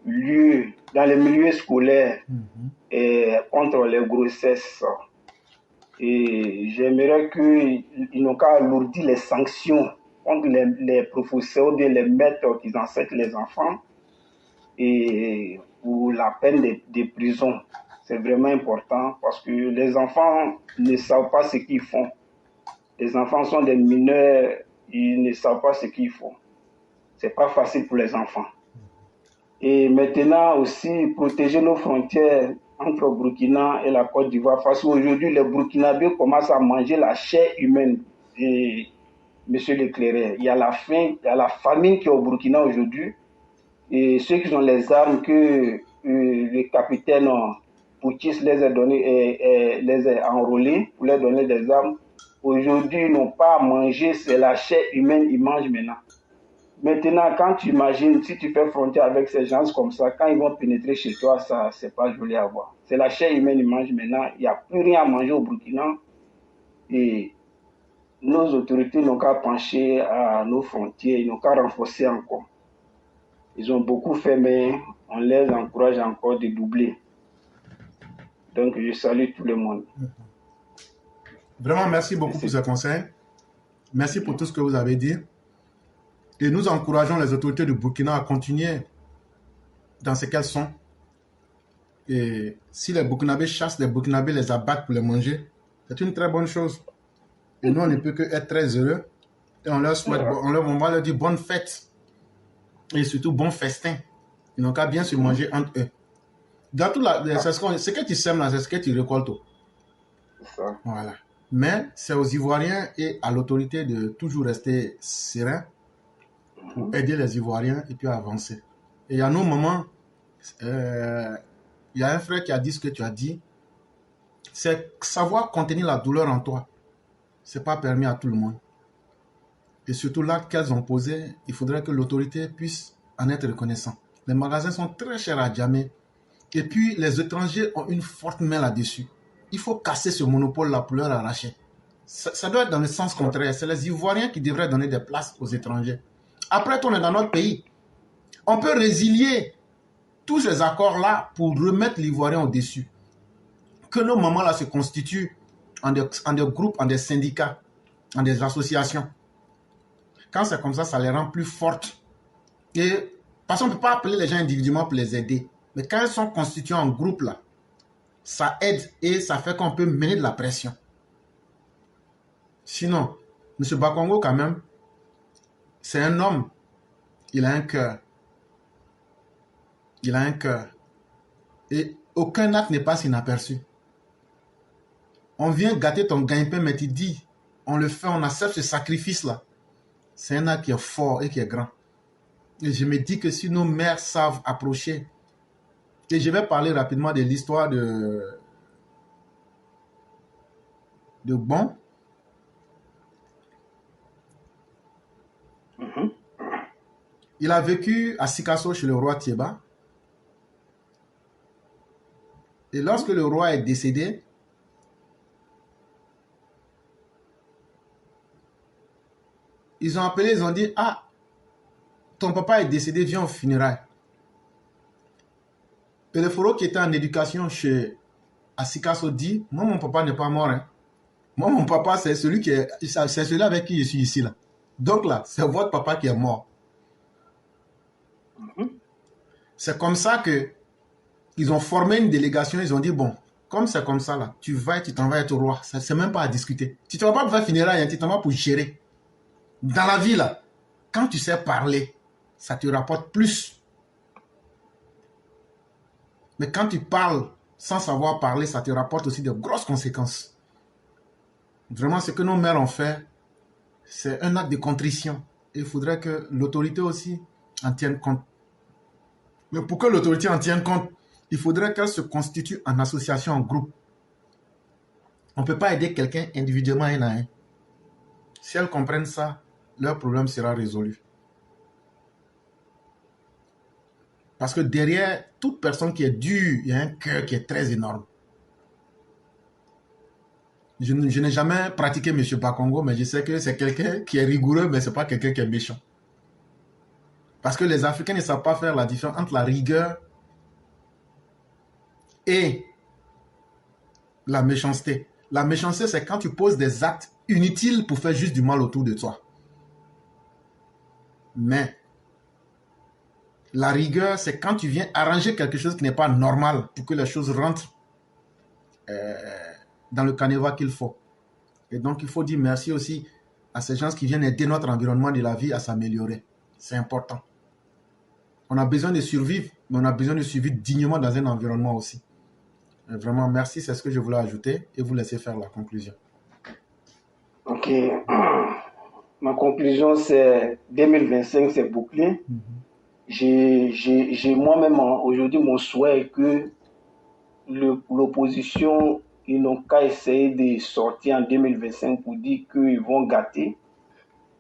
milieux scolaires contre les grossesses. Et j'aimerais qu'ils n'ont qu'à alourdir les sanctions contre les professeurs, ou bien les maîtres qui enseignent les enfants, et pour la peine de prison. C'est vraiment important parce que les enfants ne savent pas ce qu'ils font. Les enfants sont des mineurs, ils ne savent pas ce qu'ils font. C'est pas facile pour les enfants. Et maintenant aussi, protéger nos frontières entre le Burkina et la Côte d'Ivoire, parce qu'aujourd'hui, les Burkinabés commencent à manger la chair humaine. Et, Monsieur Leclerc, il y a la faim, il y a la famine qui est au Burkina aujourd'hui. Et ceux qui ont les armes que le capitaine Poutis les a donné, les a enrôlés pour leur donner des armes, aujourd'hui, ils n'ont pas à manger, c'est la chair humaine, ils mangent maintenant. Maintenant, quand tu imagines, si tu fais frontière avec ces gens comme ça, quand ils vont pénétrer chez toi, ça, c'est pas joli à voir. C'est la chair humaine, ils mangent maintenant. Il n'y a plus rien à manger au Burkina. Et nos autorités n'ont qu'à pencher à nos frontières, ils n'ont qu'à renforcer encore. Ils ont beaucoup fait, mais on les encourage encore de doubler. Donc, je salue tout le monde. Vraiment, merci beaucoup pour ce conseil. Merci pour tout ce que vous avez dit. Et nous encourageons les autorités du Burkina à continuer dans ce qu'elles sont. Et si les Burkinabés chassent les Burkinabés, les abattent pour les manger, c'est une très bonne chose. Et nous, on ne peut que être très heureux. Et on leur souhaite, on va leur dire bonne fête. Et surtout bon festin. Ils n'ont qu'à bien se manger entre eux. Dans tout ce que tu sèmes là, c'est ce que tu récoltes. Voilà. Mais c'est aux Ivoiriens et à l'autorité de toujours rester serein pour aider les Ivoiriens et puis avancer. Et à nos moments, il y a un frère qui a dit ce que tu as dit, c'est savoir contenir la douleur en toi. Ce n'est pas permis à tout le monde. Et surtout l'acte qu'elles ont posé, il faudrait que l'autorité puisse en être reconnaissant. Les magasins sont très chers à Djamé. Et puis les étrangers ont une forte main là-dessus. Il faut casser ce monopole-là pour leur arracher. Ça doit être dans le sens contraire. C'est les Ivoiriens qui devraient donner des places aux étrangers. Après, on est dans notre pays. On peut résilier tous ces accords-là pour remettre l'Ivoirien au-dessus. Que nos mamans-là se constituent en des groupes, en des syndicats, en des associations. Quand c'est comme ça les rend plus fortes. Et parce qu'on ne peut pas appeler les gens individuellement pour les aider. Mais quand elles sont constituées en groupe, là, ça aide et ça fait qu'on peut mener de la pression. Sinon, M. Bakongo, quand même, c'est un homme. Il a un cœur. Il a un cœur. Et aucun acte n'est pas inaperçu. On vient gâter ton gagne-pain, mais tu dis, on le fait, on accepte ce sacrifice-là. C'est un acte qui est fort et qui est grand. Et je me dis que si nos mères savent approcher, et je vais parler rapidement de l'histoire de Bon. Il a vécu à Sikasso chez le roi Thiéba. Et lorsque le roi est décédé, ils ont appelé, ils ont dit, ah, ton papa est décédé, viens au funérailles. Et le Foro qui était en éducation à Sikasso dit, moi mon papa n'est pas mort. Hein. Moi mon papa c'est celui avec qui je suis ici là. Donc là, c'est votre papa qui est mort. C'est comme ça que ils ont formé une délégation, ils ont dit, bon, comme c'est comme ça là, tu t'en vas être au roi. C'est même pas à discuter. Tu ne vas pas pour faire funérailles, hein, tu t'en vas pour gérer. Dans la vie là, quand tu sais parler, ça te rapporte plus. Mais quand tu parles sans savoir parler, ça te rapporte aussi de grosses conséquences. Vraiment, ce que nos mères ont fait, c'est un acte de contrition. Et il faudrait que l'autorité aussi en tienne compte. Mais pour que l'autorité en tienne compte, il faudrait qu'elle se constitue en association, en groupe. On ne peut pas aider quelqu'un individuellement un à un. Si elles comprennent ça, leur problème sera résolu. Parce que derrière toute personne qui est dure, il y a un cœur qui est très énorme. Je n'ai jamais pratiqué M. Bakongo, mais je sais que c'est quelqu'un qui est rigoureux, mais ce n'est pas quelqu'un qui est méchant. Parce que les Africains ne savent pas faire la différence entre la rigueur et la méchanceté. La méchanceté, c'est quand tu poses des actes inutiles pour faire juste du mal autour de toi. Mais la rigueur, c'est quand tu viens arranger quelque chose qui n'est pas normal pour que les choses rentrent dans le canevas qu'il faut. Et donc, il faut dire merci aussi à ces gens qui viennent aider notre environnement de la vie à s'améliorer. C'est important. On a besoin de survivre, mais on a besoin de survivre dignement dans un environnement aussi. Et vraiment, merci, c'est ce que je voulais ajouter et vous laisser faire la conclusion. Ok. Ma conclusion, c'est 2025, c'est bouclé. J'ai moi-même aujourd'hui mon souhait est que l'opposition, ils n'ont qu'à essayer de sortir en 2025 pour dire qu'ils vont gâter.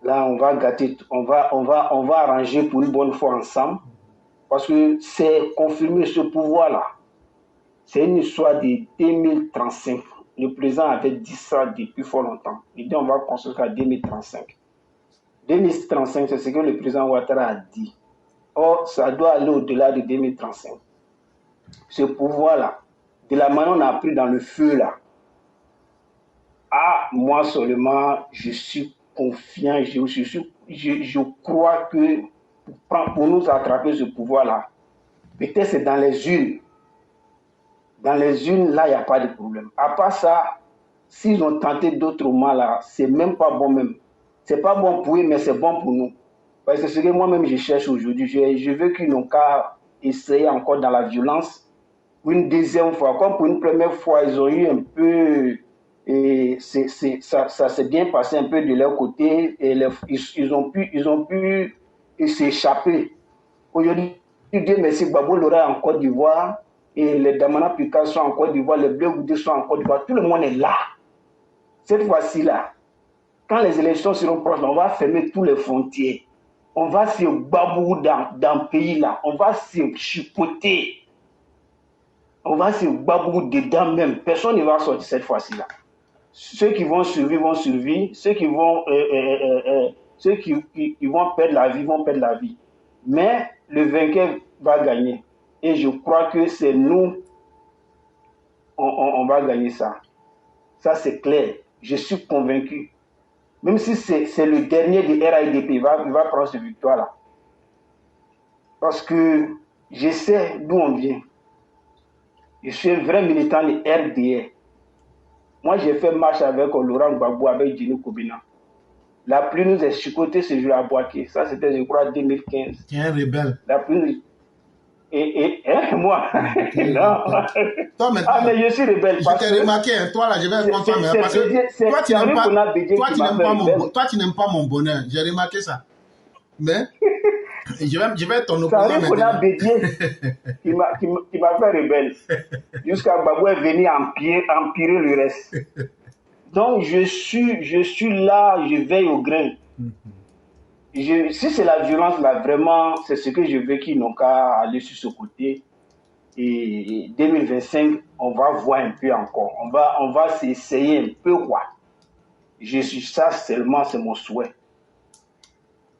Là, on va gâter, on va arranger pour une bonne fois ensemble. Parce que c'est confirmer ce pouvoir-là. C'est une histoire de 2035. Le président avait dit ça depuis fort longtemps. Il dit on va construire à 2035. 2035, c'est ce que le président Ouattara a dit. Or, ça doit aller au-delà de 2035. Ce pouvoir-là, de la manière on a pris dans le feu là, moi seulement, je suis confiant, je crois que pour nous attraper ce pouvoir-là, peut-être c'est dans les urnes. Dans les urnes, là, il n'y a pas de problème. À part ça, s'ils ont tenté d'autrement là, c'est même pas bon même. C'est pas bon pour eux, mais c'est bon pour nous. Parce que c'est ce que moi-même je cherche aujourd'hui. Je veux qu'ils n'ont qu'à essayer encore dans la violence. Une deuxième fois, comme pour une première fois, ils ont eu un peu... Et ça s'est bien passé un peu de leur côté. Et ils ont pu s'échapper. Aujourd'hui, Dieu merci, Gbagbo Lora est en Côte d'Ivoire. Et les Damana Pika sont en Côte d'Ivoire, les Bleu Goudé sont en Côte d'Ivoire. Tout le monde est là. Cette fois-ci-là, quand les élections seront proches, on va fermer tous les frontières. On va se babou dans le pays-là. On va se chipoter. On va se babou dedans même. Personne ne va sortir cette fois-ci-là. Ceux qui vont survivre vont survivre. Ceux qui vont perdre la vie vont perdre la vie. Mais le vainqueur va gagner. Et je crois que c'est nous, on va gagner ça. Ça, c'est clair. Je suis convaincu. Même si c'est le dernier de RIDP, il va prendre cette victoire-là. Parce que je sais d'où on vient. Je suis un vrai militant de RDR. Moi, j'ai fait marche avec Laurent Gbagbo, avec Djini Kobina. La pluie nous a chicoté ce jour à Boaké. Ça, c'était, je crois, 2015. Tu es un rebelle. La pluie nous... moi non. Toi, maintenant, mais je suis rebelle. Je t'ai remarqué, hein, toi là, je vais répondre toi, parce que toi, tu n'aimes pas mon bonheur. J'ai remarqué ça. Mais je vais être ton opposant maintenant. qui m'a fait rebelle. Jusqu'à Babou est venu empirer le reste. Donc je suis là, je veille au grain. Si c'est la violence là, vraiment, c'est ce que je veux qu'ils n'ont qu'à aller sur ce côté. Et 2025, on va voir un peu encore. On va s'essayer un peu quoi. Ça seulement, c'est mon souhait.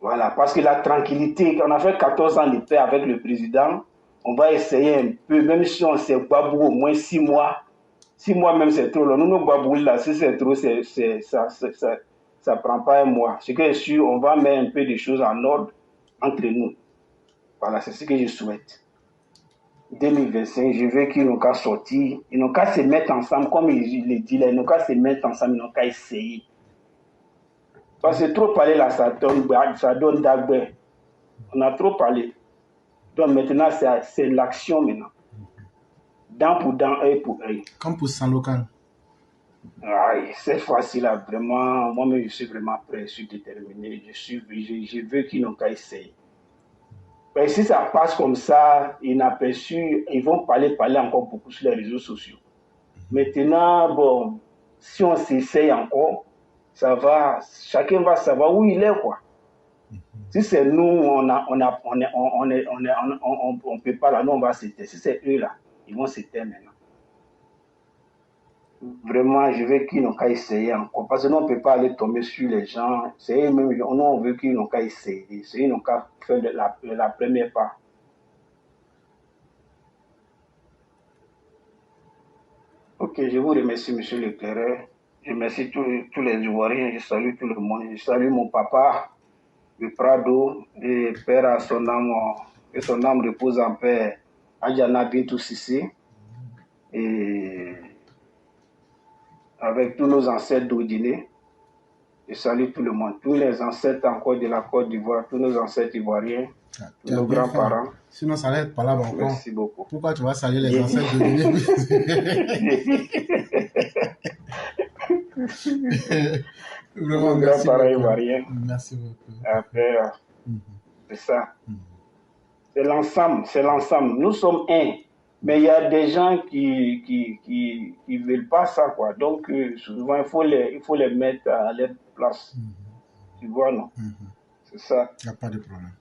Voilà, parce que la tranquillité, on a fait 14 ans de paix avec le président, on va essayer un peu, même si on s'est babou au moins 6 mois. 6 mois même c'est trop long. Nous, babou là, si c'est trop, ça prend pas un mois. Ce que je suis, on va mettre un peu de choses en ordre entre nous. Voilà, c'est ce que je souhaite. 2025, je veux qu'ils n'ont qu'à sortir, ils n'ont qu'à se mettre ensemble, comme il le dit là, ils n'ont qu'à se mettre ensemble, ils n'ont qu'à essayer. Parce que trop parler là, ça donne d'agbe. On a trop parlé. Donc maintenant, c'est l'action maintenant. Dent pour dent, œil pour œil. Comme pour Sanlokan. Cette fois-ci là, vraiment, moi-même je suis vraiment prêt, je suis déterminé. Je veux qu'ils n'ont qu'à essayer. Mais si ça passe comme ça, inaperçu, ils vont parler encore beaucoup sur les réseaux sociaux. Maintenant, bon, si on s'essaye encore, ça va, chacun va savoir où il est, quoi. Si c'est nous, on peut pas là, nous on va se taire. Si c'est eux là, ils vont se taire maintenant. Vraiment, je veux qu'ils n'ont qu'à essayer encore. Parce que nous, on ne peut pas aller tomber sur les gens. C'est eux-mêmes, nous, on veut qu'ils n'ont qu'à essayer. C'est eux qui n'ont qu'à faire la première part. Ok, je vous remercie, monsieur l'éclaireur. Je remercie tous les Ivoiriens. Je salue tout le monde. Je salue mon papa. le Prado, et Père à son âme, que son âme repose en paix, Adjana Bintou Sissi, et avec tous nos ancêtres d'Odiné. Je salue tout le monde, tous les ancêtres encore de la Côte d'Ivoire, tous nos ancêtres ivoiriens, tous nos grands-parents. Sinon, ça allait être pas là encore. Merci beaucoup. Pourquoi tu vas saluer les ancêtres d'Odiné? Vraiment, nos grands-parents ivoiriens. Merci beaucoup. Après, c'est ça. C'est l'ensemble. Nous sommes un. Mais il y a des gens qui veulent pas ça, quoi. Donc, souvent, il faut les mettre à leur place. Tu vois, non? C'est ça. Il n'y a pas de problème.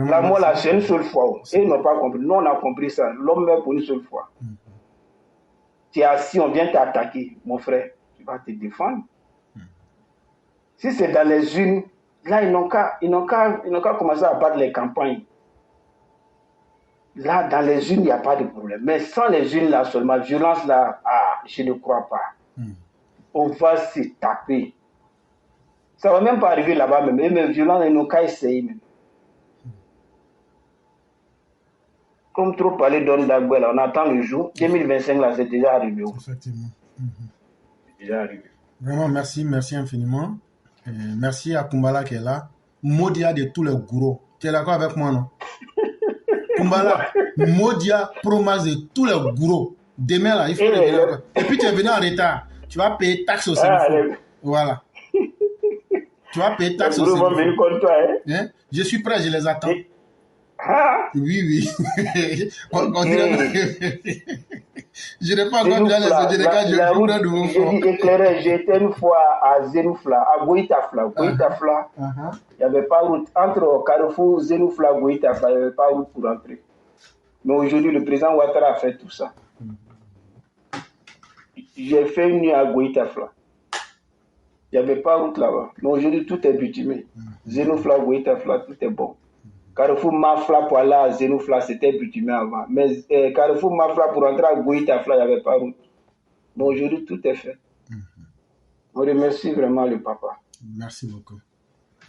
L'amour, là, c'est une seule fois. Et ils n'ont pas compris. Nous, on a compris ça. L'homme meurt pour une seule fois. Tu es assis, on vient t'attaquer, mon frère. Tu vas te défendre. Si c'est dans les unes, là, ils n'ont qu'à commencer à battre les campagnes. Là, dans les unes, il n'y a pas de problème. Mais sans les unes, là seulement, violence, là, je ne crois pas. On va se taper. Ça ne va même pas arriver là-bas, même. Mais violence, ils n'ont qu'à essayer, même. Comme trop parler d'On Dagbe, là, on attend le jour. 2025, là, c'est déjà arrivé. Effectivement. C'est déjà arrivé. Vraiment, merci infiniment. Et merci à Kumbala qui est là. Modia de tous les gourous. Tu es d'accord avec moi, non? Kumbala, Modia Promas de tous les gourous. Demain, là, il faut les venir. Et puis, tu es venu en retard. Tu vas payer taxe au Sénégal. Voilà. Tu vas payer taxe au Sénégal. Hein? Je suis prêt, je les attends. Oui. On dirait... Je n'ai pas encore bien les Sénégal, je voudrais de vos fonds. J'ai dit éclairé, j'ai été une fois à Zenoufla, à Goïtafla. Goïtafla, il n'y avait pas route. Entre Carrefour, Zenoufla, Goïtafla, il n'y avait pas route pour entrer. Mais aujourd'hui, le président Ouattara a fait tout ça. J'ai fait une nuit à Goïtafla. Il n'y avait pas route là-bas. Mais aujourd'hui, tout est bitumé. Zenoufla, Goïtafla, tout est bon. Carrefour Mafla pour aller à Zenoufla, c'était bitumé avant. Mais Carrefour Mafla pour entrer à Goïtafla, il n'y avait pas route. Mais aujourd'hui, tout est fait. On remercie vraiment le papa. Merci beaucoup.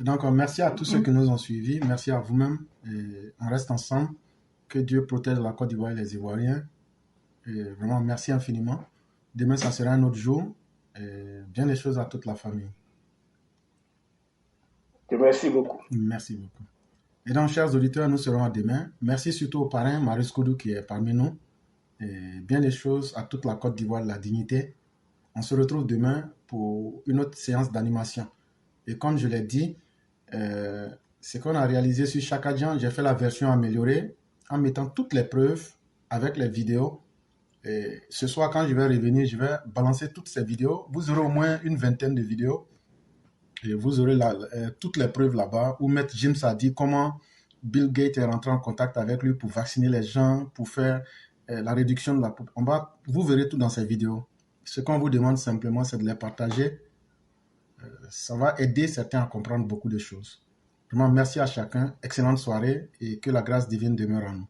Donc, merci à tous ceux qui nous ont suivis. Merci à vous-même. Et on reste ensemble. Que Dieu protège la Côte d'Ivoire et les Ivoiriens. Et vraiment, merci infiniment. Demain, ça sera un autre jour. Et bien des choses à toute la famille. Merci beaucoup. Merci beaucoup. Et donc, chers auditeurs, nous serons à demain. Merci surtout au parrain, Marius Koudou, qui est parmi nous. Et bien des choses à toute la Côte d'Ivoire de la dignité. On se retrouve demain pour une autre séance d'animation. Et comme je l'ai dit, ce qu'on a réalisé sur Chakadjan, j'ai fait la version améliorée en mettant toutes les preuves avec les vidéos. Et ce soir, quand je vais revenir, je vais balancer toutes ces vidéos. Vous aurez au moins une vingtaine de vidéos. Et vous aurez toutes les preuves là-bas où Maître James a dit comment Bill Gates est rentré en contact avec lui pour vacciner les gens, pour faire la réduction de la population. Vous verrez tout dans ces vidéos. Ce qu'on vous demande simplement, c'est de les partager. Ça va aider certains à comprendre beaucoup de choses. Vraiment, merci à chacun. Excellente soirée et que la grâce divine demeure en nous.